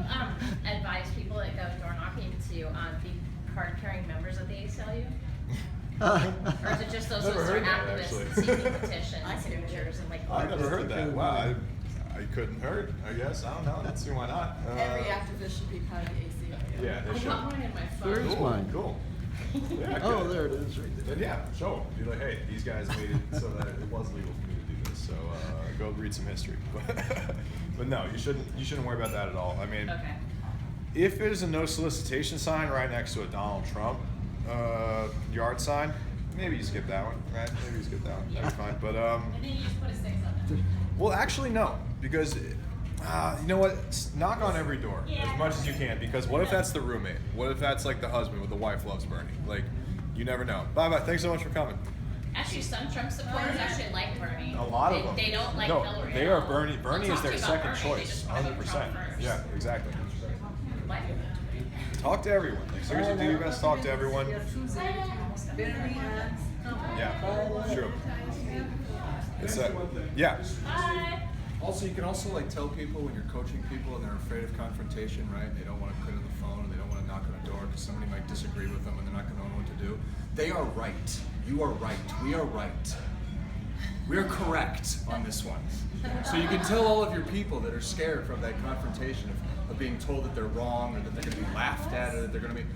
advise people that go door knocking to be card-carrying members of the ACLU? Or is it just those Never who are heard that, activists actually. seeking petitions, signatures, and like? I never heard that. Wow, I couldn't hurt. I guess I don't know. Let's see why not. Every activist should be part of the ACLU. Yeah, they I should. got one in my phone. Where is mine? Cool. Yeah, Oh, good. there it is, right there. Then yeah, show them. Be like, hey, these guys made it so that it was legal for me to do this. So go read some history. But no, you shouldn't worry about that at all. I mean, Okay. if there's a no solicitation sign right next to a Donald Trump yard sign, maybe you skip that one, right? Maybe you skip that one. That's fine. But And then you just put a 6 on it. well, actually, no, because you know what? Knock on every door as much as you can. Because what if that's the roommate? What if that's like the husband with the wife loves Bernie? Like, you never know. Bye bye. Thanks so much for coming. Actually, some Trump supporters actually like Bernie. A lot of them. They don't like no, Hillary. they at are all. Bernie. They'll Bernie is talk to their you about second Bernie, they choice, just wanna vote 100%. Trump first. Yeah, exactly. Like, Talk to everyone. Like, seriously, do your best. Talk to everyone. Yeah, true. It's yeah. Bye. Also, you can also like tell people when you're coaching people and they're afraid of confrontation, right? They don't want to quit on the phone, and they don't want to knock on a door because somebody might disagree with them and they're not going to know what to do. They are right. You are right. We are right. We are correct on this one. So you can tell all of your people that are scared from that confrontation of being told that they're wrong or that they're going to be laughed at or that they're going to be,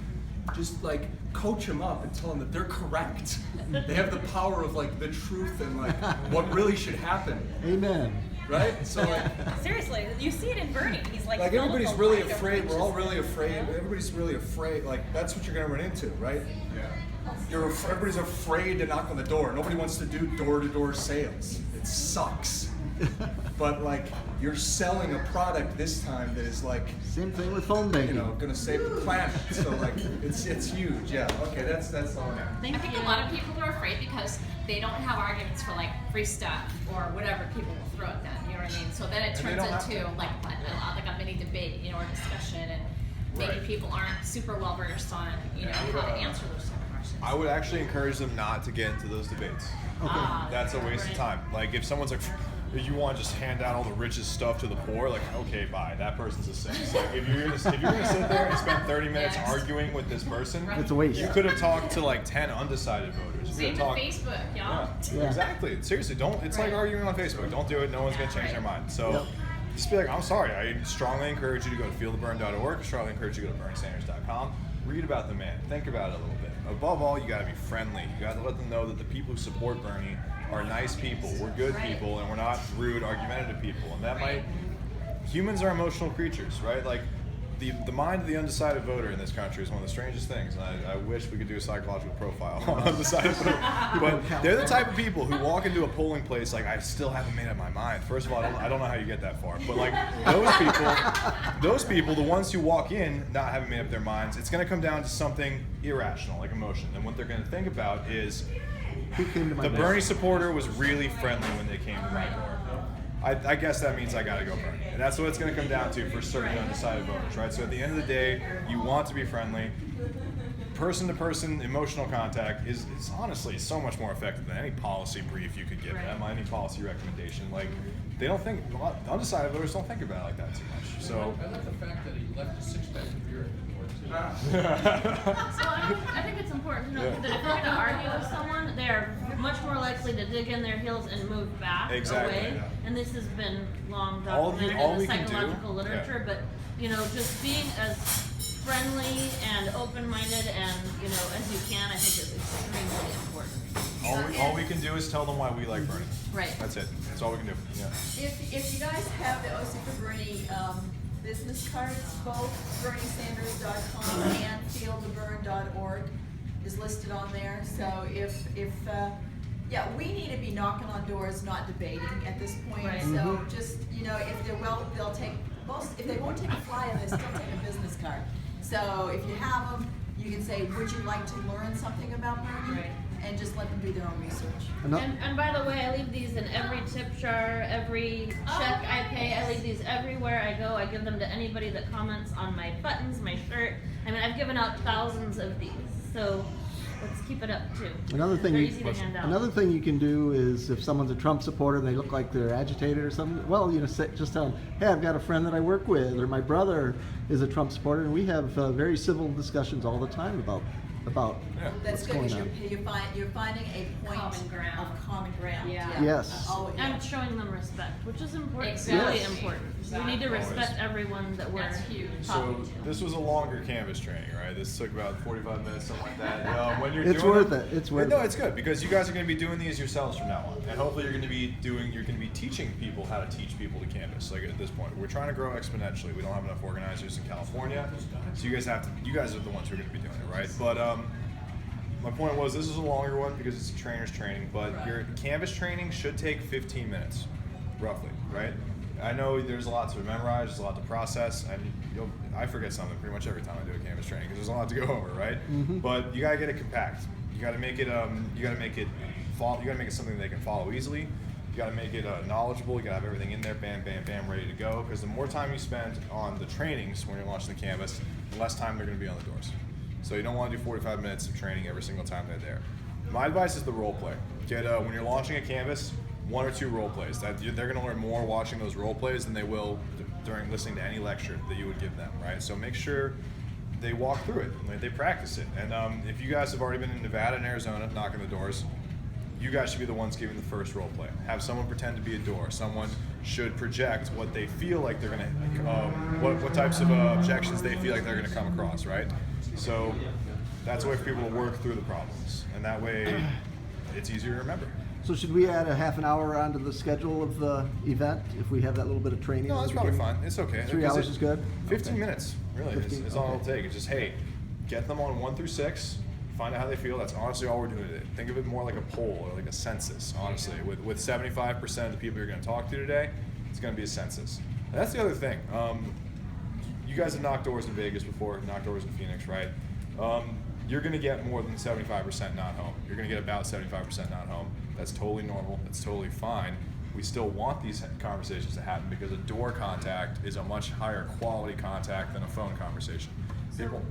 just like coach them up and tell them that they're correct. They have the power of like the truth and like what really should happen. Amen. Right? So like, Seriously, you see it in Bernie. He's like everybody's really afraid. We're all really afraid. Everybody's really afraid. Like that's what you're gonna run into, right? Yeah. Everybody's afraid to knock on the door. Nobody wants to do door-to-door sales. It sucks. But like you're selling a product this time that is like Same thing with phone banking. gonna save the planet. So like it's huge. Yeah. Okay. That's all I have. I think a lot of people are afraid because they don't have arguments for like free stuff or whatever people will throw at them. You know what I mean? So then it turns into like a mini debate, or discussion, and maybe Right. people aren't super well versed on how to answer those type of questions. I would actually encourage them not to get into those debates. That's a waste of time. Like if someone's like, you want to just hand out all the richest stuff to the poor, like okay, bye. That person's a saint. Like if you're gonna sit there and spend 30 minutes arguing with this person, It's a waste. you could have talked to like 10 undecided voters. You Same could with have Facebook, y'all. Yeah. Exactly. Seriously, don't. It's like arguing on Facebook. Don't do it. No one's gonna change their mind. So. Just be like, I'm sorry. I strongly encourage you to go to feeltheburn.org. I strongly encourage you to go to berniesanders.com. Read about the man. Think about it a little bit. Above all, you got to be friendly. You got to let them know that the people who support Bernie are nice people. We're good people, and we're not rude, argumentative people. And that might. Humans are emotional creatures, right? Like, the mind of the undecided voter in this country is one of the strangest things, and I wish we could do a psychological profile on undecided voter. But they're the type of people who walk into a polling place like, I still haven't made up my mind. First of all, I don't know how you get that far, but like those people, the ones who walk in not having made up their minds, it's going to come down to something irrational, like emotion. And what they're going to think about is, Who came to my the desk? Bernie supporter was really friendly when they came to my door. I guess that means I gotta go Bernie. And that's what it's gonna come down to for certain undecided voters, right? So at the end of the day, you want to be friendly. Person-to-person emotional contact is honestly so much more effective than any policy brief you could give them, any policy recommendation. Like, they don't think, undecided voters don't think about it like that too much. So. I like the fact that he left a six-pack of beer at the door too. So I think it's important to know that if you're going to argue with someone, they're much more likely to dig in their heels and move back away. Yeah. And this has been long All documented we in the can do- psychological literature. But just being as friendly and open-minded and as you can, I think is extremely important. All we can do is tell them why we like Bernie. Right. That's it. That's all we can do. Yeah. If you guys have the OC for Bernie business cards, both berniesanders.com and feeltheburn.org is listed on there. So if we need to be knocking on doors, not debating at this point. Right. So just if they'll take if they won't take a flyer, they still take a business card. So if you have them, you can say, would you like to learn something about Bernie? Right. And just let them do their own research. And by the way, I leave these in every tip jar, every check I pay. I leave these everywhere I go. I give them to anybody that comments on my buttons, my shirt. I mean, I've given out thousands of these. So let's keep it up too. Another thing, They're easy to hand out. another thing you can do is if someone's a Trump supporter and they look like they're agitated or something, well, just tell them, hey, I've got a friend that I work with, or my brother is a Trump supporter, and we have very civil discussions all the time about That's what's good going because on. you're finding a point Common ground. of common ground. Yeah. Yes. And showing them respect, which is important. Exactly. Really important. We need to respect everyone that we're That's huge. So talking to. this was a longer canvas training, right? This took about 45 minutes, something like that. When you're It's doing worth them- it. It's worth No, it. it's good because you guys are going to be doing these yourselves from now on, and hopefully you're going to be teaching people how to teach people to canvas. Like at this point, we're trying to grow exponentially. We don't have enough organizers in California, so you guys are the ones who are going to be doing it, right? But my point was this is a longer one because it's a trainer's training, but your canvas training should take 15 minutes, roughly, right? I know there's a lot to memorize, there's a lot to process, and I forget something pretty much every time I do a canvas training because there's a lot to go over, right? But you gotta get it compact. You gotta make it follow. You got to make it something they can follow easily. You got to make it knowledgeable. You got to have everything in there, bam, bam, bam, ready to go. Because the more time you spend on the trainings when you're launching the canvas, the less time they're going to be on the doors. So you don't want to do 45 minutes of training every single time they're there. My advice is the role play. Get when you're launching a canvas, 1 or 2 role plays. They're going to learn more watching those role plays than they will during listening to any lecture that you would give them, right? So make sure they walk through it, like they practice it. And if you guys have already been in Nevada and Arizona knocking the doors, you guys should be the ones giving the first role play. Have someone pretend to be a door. Someone should project what they feel like they're gonna, what types of objections they feel like they're gonna come across, right? So that's a way for people to work through the problems, and that way it's easier to remember. So should we add a half an hour onto the schedule of the event if we have that little bit of training? No, at that's the probably beginning? fine. It's okay. 3 hours is good? 15 Okay. minutes, really, 15, is all okay. it'll take. It's just, hey, get them on 1 through 6, find out how they feel. That's honestly all we're doing today. Think of it more like a poll or like a census, honestly. With 75% of the people you're going to talk to today, it's going to be a census. And that's the other thing. You guys have knocked doors in Vegas before, knocked doors in Phoenix, right? You're going to get more than 75% not home. You're going to get about 75% not home. That's totally normal. That's totally fine. We still want these conversations to happen because a door contact is a much higher quality contact than a phone conversation. So,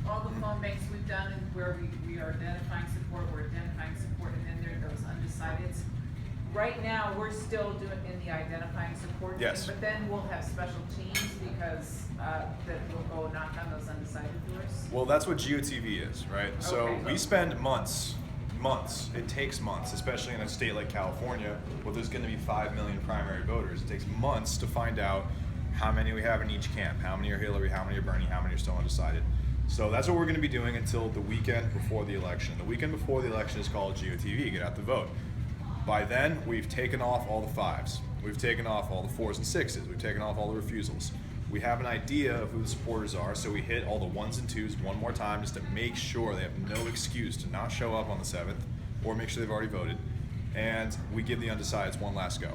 all the phone banks we've done and where we are identifying support, and then there are those undecideds. Right now, we're still doing in the identifying support team, Yes. but then we'll have special teams because that will go knock on those undecided doors. Well, that's what GOTV is, right? So Okay. we spend months. It takes months, especially in a state like California, where there's going to be 5 million primary voters. It takes months to find out how many we have in each camp, how many are Hillary, how many are Bernie, how many are still undecided. So that's what we're going to be doing until the weekend before the election. The weekend before the election is called GOTV, get out the vote. By then, we've taken off all the 5s. We've taken off all the 4s and 6s. We've taken off all the refusals. We have an idea of who the supporters are, so we hit all the 1s and 2s one more time just to make sure they have no excuse to not show up on the 7th or make sure they've already voted. And we give the undecideds one last go.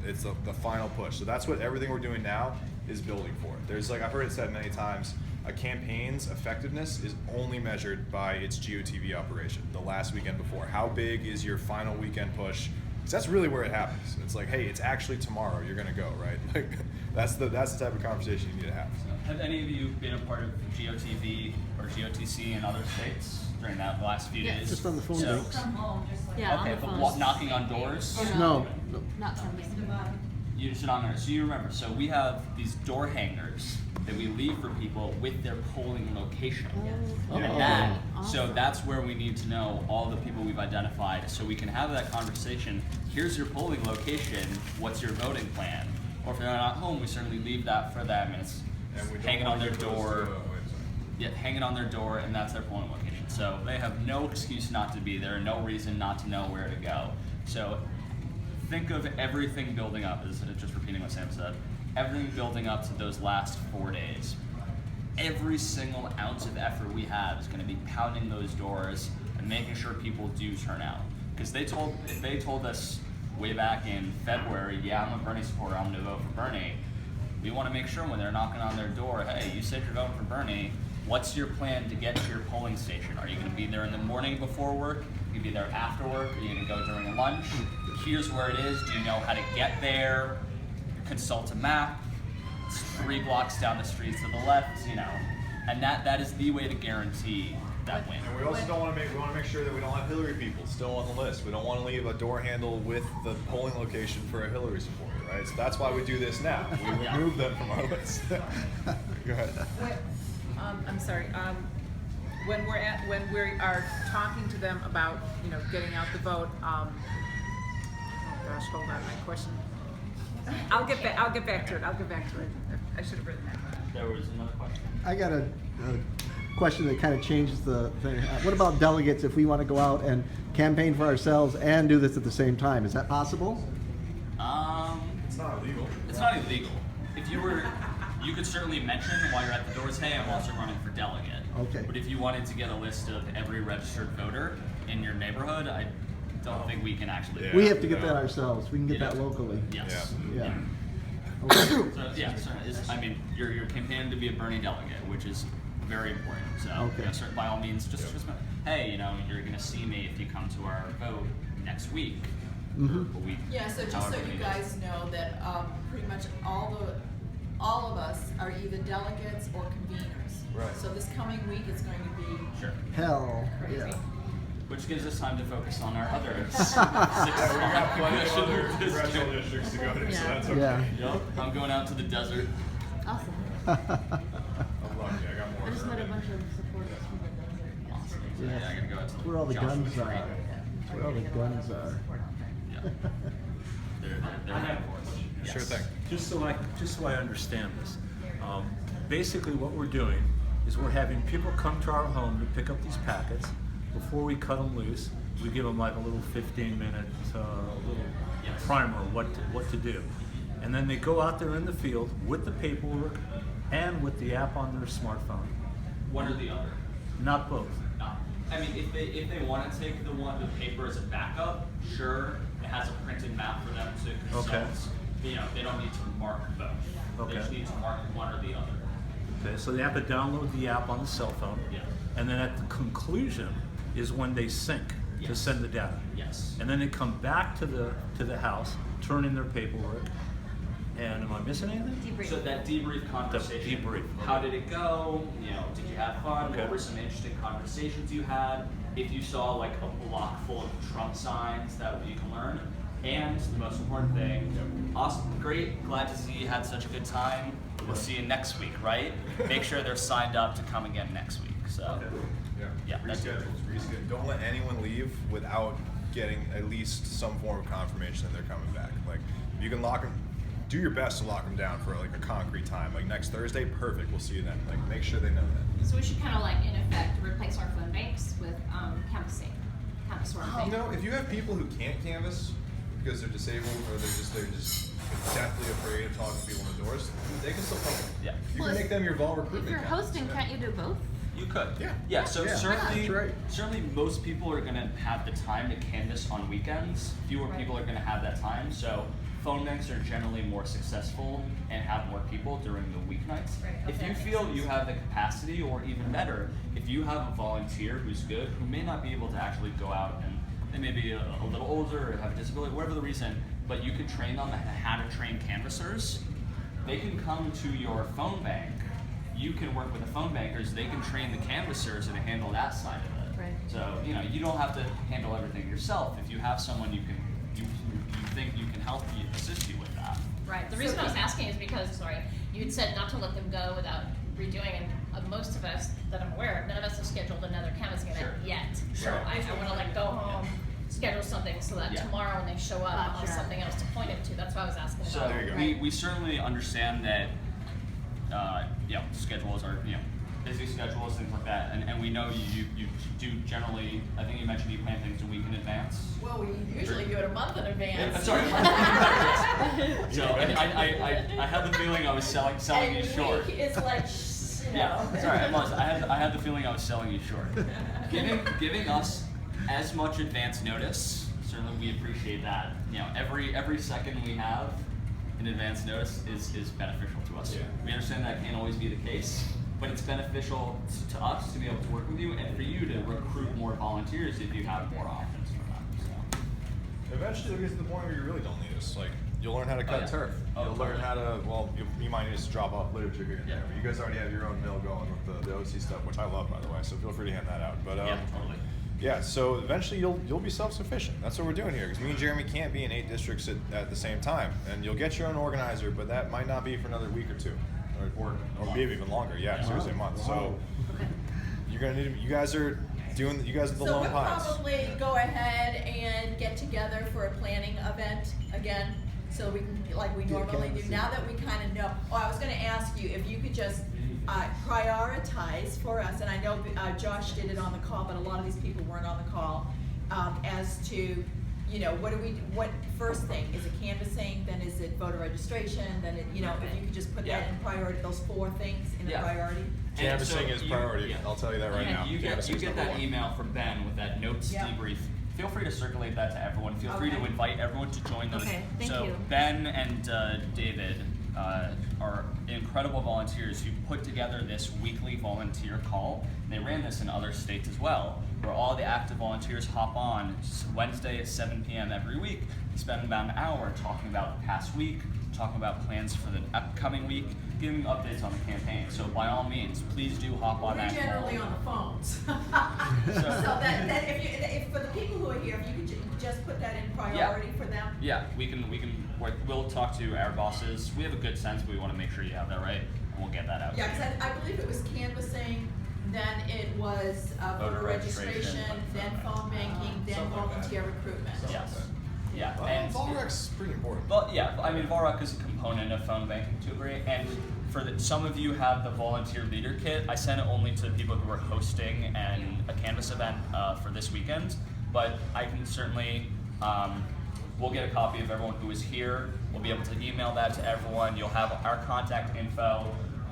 It's the final push. So that's what everything we're doing now is building for. There's, like I've heard it said many times, a campaign's effectiveness is only measured by its GOTV operation, the last weekend before. How big is your final weekend push? Because that's really where it happens. It's like, hey, it's actually tomorrow, you're gonna go, right? Like, that's the type of conversation you need to have. Have any of you been a part of GOTV or GOTC in other states during that last few days? Just on the phone So- banks. From home, just like. Yeah, on Okay, the but phones. knocking on doors? No. Not from me. You just not on. So you remember, so we have these door hangers that we leave for people with their polling location. Oh. And that, so Awesome. that's where we need to know all the people we've identified so we can have that conversation. Here's your polling location, what's your voting plan? Or if they're not home, we certainly leave that for them and it's And we don't hanging on wanna their give those door. to, wait a second. Yeah, hanging on their door, and that's their polling location. So they have no excuse not to be there, no reason not to know where to go. So think of everything building up, instead of just repeating what Sam said, everything building up to those last 4 days. Every single ounce of effort we have is going to be pounding those doors and making sure people do turn out. Because if they told us way back in February, yeah, I'm a Bernie supporter, I'm going to vote for Bernie, we want to make sure when they're knocking on their door, hey, you said you're voting for Bernie, what's your plan to get to your polling station? Are you going to be there in the morning before work? Are you going to be there after work? Are you going to go during lunch? Here's where it is. Do you know how to get there? Consult a map. It's 3 blocks down the street to the left, you know. And that is the way to guarantee that win. And we also don't want to make sure that we don't have Hillary people still on the list. We don't want to leave a door handle with the polling location for a Hillary supporter, right? So that's why we do this now. We remove them from our list. Go ahead. I'm sorry. When we are talking to them about getting out the vote. Oh gosh, hold on. My question. I'll get back to it. I should have written that. There was another question. I got a question that kind of changes the thing. What about delegates if we want to go out and campaign for ourselves and do this at the same time? Is that possible? It's not illegal. It's not illegal. If you could certainly mention while you're at the doors, hey, I'm also running for delegate. Okay. But if you wanted to get a list of every registered voter in your neighborhood, I don't think we can actually. Yeah. We have to get that ourselves. We can get Yeah. that locally. Yes. Yeah. So yeah, so I mean, you're campaigning to be a Bernie delegate, which is very important. So Okay. by all means, just hey, you're gonna see me if you come to our vote next week. Mhm. Or a week. Yeah, so just so however you many guys days. know that pretty much all of us are either delegates or conveners. Right. So this coming week is going to be Sure. Hell, crazy. yeah. Which gives us time to focus on our other Yeah, we got plenty of congressional other districts. congressional districts to go to, so Yeah. that's okay. Yeah. Yup, I'm going out to the desert. Awesome. I'm lucky. I got more. I just met a urban. bunch of supporters from the desert. Awesome. So, Yeah. yeah, I gotta go out to Where all the Joshua guns Tree. are. Where all the guns are. Yeah. They're there for us. Sure Yes. thing. Just so I understand this, basically what we're doing is we're having people come to our home to pick up these packets. Before we cut them loose, we give them like a little 15-minute little Yes. primer of what to do, and then they go out there in the field with the paperwork and with the app on their smartphone. One or the other. Not both. No. I mean, if they want to take the paper as a backup, sure, it has a printed map for them to consult. Okay. They don't need to mark both. Okay. They just need to mark one or the other. Okay, so they have to download the app on the cell phone. Yeah. And then at the conclusion is when they sync to Yes. send the data. Yes. And then they come back to the house, turn in their paperwork, and am I missing anything? So that debrief conversation. debrief, How okay. did it go? Did you have fun? Okay. What were some interesting conversations you had? If you saw like a block full of Trump signs, that you can learn. And the most important thing, awesome, great, glad to see you had such a good time. We'll see you next week, right? Make sure they're signed up to come again next week. So, Okay. yeah, that's it. Reschedule. Don't let anyone leave without getting at least some form of confirmation that they're coming back. Like, you can lock them. Do your best to lock them down for like a concrete time. Like next Thursday, perfect. We'll see you then. Like, make sure they know that. So we should kind of like, in effect, replace our phone banks with canvassing. Canvas work. You know, if you have people who can't canvass because they're disabled or they're just deathly afraid of talking to people in the doors, they can still come. Yeah. You Well, can make them your vol If recruitment. you're candidates. hosting, Yeah. can't you do both? You could. Yeah. Yeah, so Yeah. certainly, That's right. certainly most people are gonna have the time to canvass on weekends. Fewer Right. people are gonna have that time, so phone banks are generally more successful and have more people during the weeknights. Right, If okay, you makes feel sense. you have the capacity, or even better, if you have a volunteer who's good, who may not be able to actually go out and they may be a little older or have a disability, whatever the reason, but you could train them how to train canvassers, they can come to your phone bank. You can work with the phone bankers, they can train the canvassers and handle that side of it. Right. So, you don't have to handle everything yourself. If you have someone you think you can help you, assist you with that. Right. The reason I was asking is because, you had said not to let them go without redoing, and most of us that I'm aware of, none of us have scheduled another canvassing event Sure. yet. So Right. I want to like go home, schedule something so that Yeah. tomorrow when they show up, I'll have Sure. something else to point it to. That's why I was asking So about. There you go. we certainly understand that, schedules are, busy schedules, things like that, and we know you do generally, I think you mentioned you plan things a week in advance. Well, we usually do it a month in advance. Sorry. So I had the feeling I was selling you And short. week is like, Sorry, I had the feeling I was selling you short. Giving us as much advance notice, certainly we appreciate that. Every second we have in advance notice is beneficial to us. Yeah. We understand that can't always be the case, but it's beneficial to us to be able to work with you and for you to recruit more volunteers if you have more options for them. So. Eventually, you'll get to the point where you really don't need us. Like, you'll learn how to cut yeah. turf. Oh, You'll learn totally. how to. Well, you might need us to drop off literature here and Yeah. there. But you guys already have your own mill going with the OC stuff, which I love, by the way. So feel free to hand that out. But Yeah, totally. yeah. So eventually, you'll be self-sufficient. That's what we're doing here. Because me and Jeremy can't be in 8 districts at the same time, and you'll get your own organizer, but that might not be for another week or two, or maybe even longer. Yeah, seriously, a month. So you're gonna need. You guys are doing. You guys are the So lone we'll pines. probably go ahead and get together for a planning event again, so we can, like we Yeah, normally do. canvassing. Now that we kind of know, I was gonna ask you if you could just prioritize for us, and I know Josh did it on the call, but a lot of these people weren't on the call, as to, what first thing, is it canvassing, then is it voter registration, then if you could just put that Yeah. in priority, those 4 things in a Yeah. priority? Canvassing is priority. Yeah. I'll tell you that right And now. you get Canvassing's that number 1. email from Ben with that notes Yeah. debrief. Feel free to circulate that to everyone. Feel free to Okay. invite everyone to join those. Okay, thank so you. Ben and David are incredible volunteers who put together this weekly volunteer call. They ran this in other states as well, where all the active volunteers hop on Wednesday at 7 p.m. every week. They spend about an hour talking about the past week, talking about plans for the upcoming week, giving updates on the campaign. So by all means, please do hop on that We're generally call. on the phones. So that if for the people who are here, if you could just put that in priority for them. yeah, we'll talk to our bosses. We have a good sense, but we want to make sure you have that right, and we'll get that out. Yeah, to you. because I believe it was canvassing, then it was voter Voter registration, registration, then phone banking, then Something like that. volunteer recruitment. Yes. Yeah. Well, and Volrec's pretty important. Well, yeah, I mean, Volrec is a component of phone banking to a degree, and some of you have the volunteer leader kit. I sent it only to people who are hosting a Canvas event for this weekend, but I can certainly, we'll get a copy of everyone who is here. We'll be able to email that to everyone. You'll have our contact info.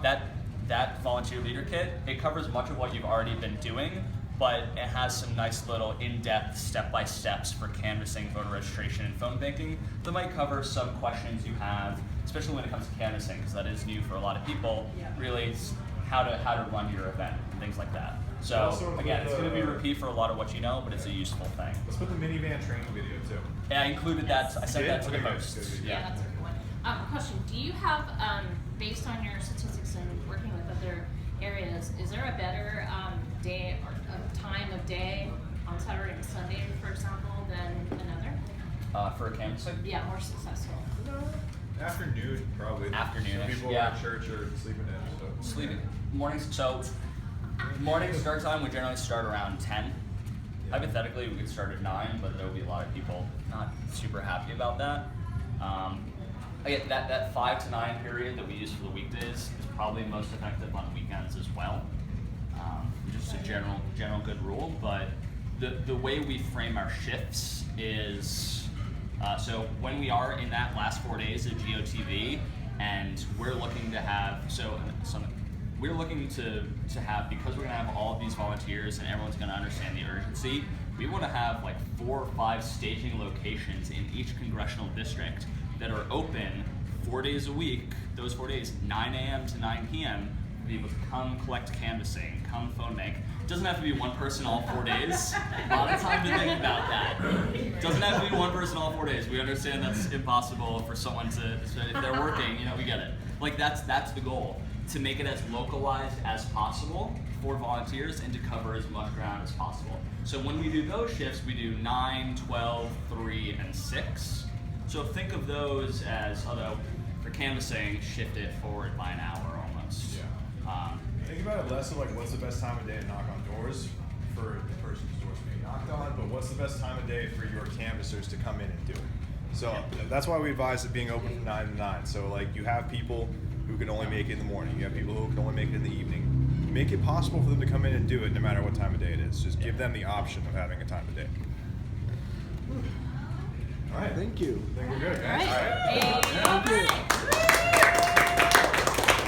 That volunteer leader kit, it covers much of what you've already been doing, but it has some nice little in-depth step-by-steps for canvassing, voter registration, and phone banking that might cover some questions you have, especially when it comes to canvassing, because that is new for a lot of people. Really, it's how to run your event and things like that. So again, it's going to be a repeat for a lot of what you know, but it's a useful thing. Let's put the minivan training video too. And I included that. I sent that to the Okay, hosts. good. Yeah, that's a good one. Question: do you have, based on your statistics and working with other areas, is there a better day or time of day on Saturday and Sunday, for example, than another? For canvassing? Yeah, more successful. Afternoon, probably. Afternoon-ish, Some people yeah. are at church or sleeping in. So. Sleeping mornings. So morning start time, we generally start around 10. Hypothetically, we could start at 9, but there will be a lot of people not super happy about that. Again, that 5 to 9 period that we use for the weekdays is probably most effective on weekends as well. Just a general good rule, but the way we frame our shifts is so when we are in that last 4 days of GOTV, and we're looking to have we're looking to have, because we're going to have all of these volunteers and everyone's going to understand the urgency, we want to have like 4 or 5 staging locations in each congressional district that are open 4 days a week, those 4 days, 9 a.m. to 9 p.m., for people to come collect canvassing, come phone bank. It doesn't have to be one person all 4 days. A lot of time to think about that. It doesn't have to be one person all 4 days. We understand that's impossible for someone to, if they're working, we get it. Like that's the goal, to make it as localized as possible for volunteers and to cover as much ground as possible. So when we do those shifts, we do 9, 12, 3, and 6. So think of those as, although for canvassing, shift it forward by an hour almost. Yeah. Think about it less of like what's the best time of day to knock on doors for the person's doors being knocked on, but what's the best time of day for your canvassers to come in and do it. So that's why we advise it being open from 9 to 9. So like you have people who can only make it in the morning, you have people who can only make it in the evening. Make it possible for them to come in and do it no matter what time of day it is. Just give them the option of having a time of day. All right. Thank you. I think we're good, guys.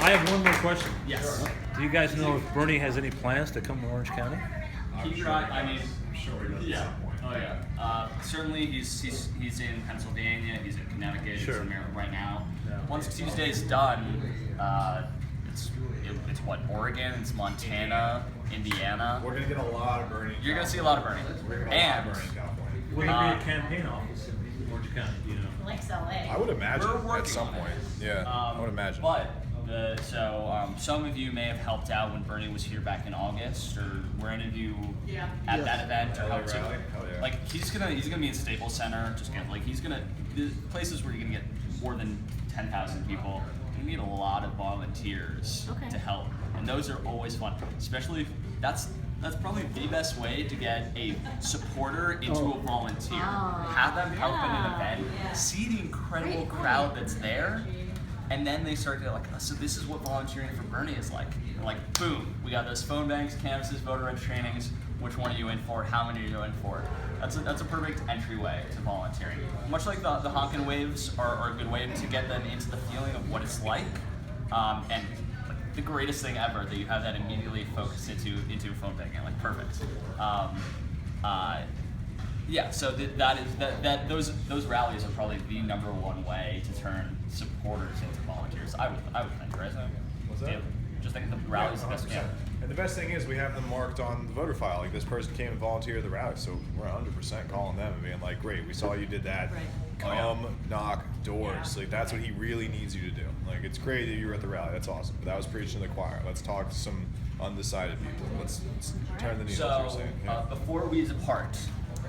I have one more question. Yes. Do you guys know if Bernie has any plans to come to Orange County? I'm sure he does at some point. Oh yeah. Certainly he's in Pennsylvania, he's in Connecticut, he's in Maryland right now. Yeah. Once Tuesday's done, it's what, Oregon, it's Montana, Indiana. We're gonna get a lot of Bernie. You're gonna see a lot of Bernie. We're gonna get a lot of Bernie in California. Will there be a campaign office in Orange County? Do you know? Likes LA. I would imagine We're working at some on it. point. Yeah, I would imagine. But some of you may have helped out when Bernie was here back in August, or were any of you at Yes. that event or LA helped too? rally? Hell yeah. Like he's gonna be in Staples Center. There's places where you're gonna get more than 10,000 people. You need a lot of volunteers to help, and those are always fun. Especially if that's probably the best way to get a supporter into a volunteer. Have them help in an event, see the incredible crowd that's there, and then they start to like, oh, so this is what volunteering for Bernie is like. And like, boom, we got those phone banks, canvases, voter reg trainings. Which one are you in for? How many are you in for? That's a perfect entryway to volunteering. Much like the honkin' waves are a good way to get them into the feeling of what it's like, and like the greatest thing ever that you have that immediately focused into phone banking. Like perfect. Yeah, so those rallies are probably the number one way to turn supporters into volunteers. I would think, right? What's that? Yeah, just think the rallies the best. 100%. Yeah. And the best thing is we have them marked on the voter file. Like this person came and volunteered at the rally, so we're 100% calling them and being like, "Great, we saw you did that. Right. Come knock doors." Like that's what he really needs you to do. Like it's great that you were at the rally. That's awesome. But that was preaching to the choir. Let's talk to some undecided people. Let's turn the needle. So as you were saying. Yeah. before we depart,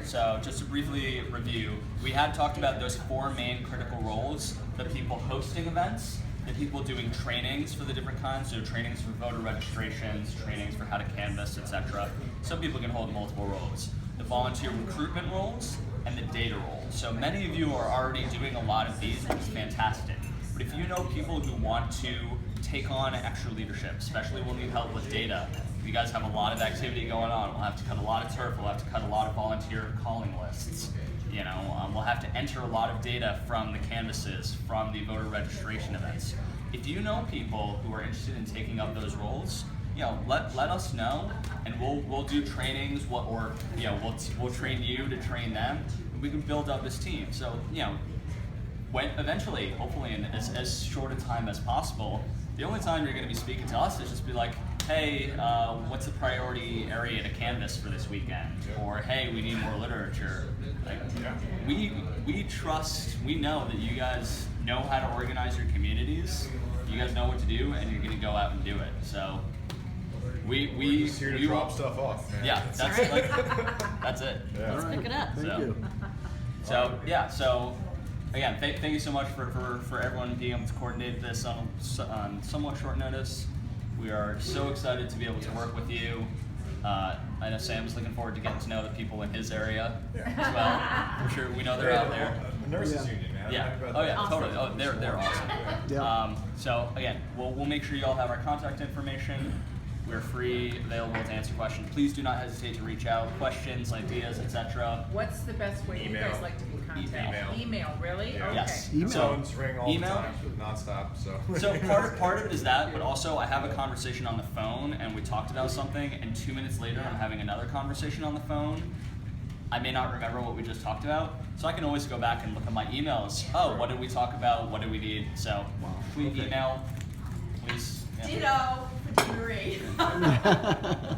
so just to briefly review, we had talked about those 4 main critical roles: the people hosting events, the people doing trainings for the different kinds, so trainings for voter registrations, trainings for how to canvass, etc. Some people can hold multiple roles. The volunteer recruitment roles and the data roles. So many of you are already doing a lot of these, which is fantastic. But if you know people who want to take on extra leadership, especially we'll need help with data. You guys have a lot of activity going on. We'll have to cut a lot of turf. We'll have to cut a lot of volunteer calling lists. You know, we'll have to enter a lot of data from the canvases, from the voter registration events. If you know people who are interested in taking up those roles, you know, let us know, and we'll do trainings. We'll train you to train them. And we can build up this team. So you know, when eventually, hopefully, in as short a time as possible, the only time you're going to be speaking to us is just be like, hey, what's the priority area to canvass for this weekend? Or hey, we need more literature. Like, we trust, we know that you guys know how to organize your communities. You guys know what to do, and you're going to go out and do it. So We're just here to drop stuff off, man. Yeah, that's it. That's it. Yeah. Let's pick it up. Thank you. So yeah, so again, thank you so much for everyone being able to coordinate this on somewhat short notice. We are so excited to be able to work with you. I know Sam's looking forward to getting to know the people in his area as well. I'm sure we know they're out there. The nurses Yeah. union, man. Yeah. Oh yeah, totally. Oh, they're awesome. Yeah. So again, we'll make sure you all have our contact information. We're free, available to answer questions. Please do not hesitate to reach out. Questions, ideas, etc. What's the best way you Email. guys like to be contacted? Email. Really? Yeah. Okay. Yes. Email. Phones ring all Email? the time, nonstop. So. So part of it is that, but also I have a conversation on the phone and we talked about something, and 2 minutes later I'm having another conversation on the phone. I may not remember what we just talked about, so I can always go back and look at my emails. Oh, what did we talk about? What do we need? So please email, please. Yeah. Ditto for Marie. I-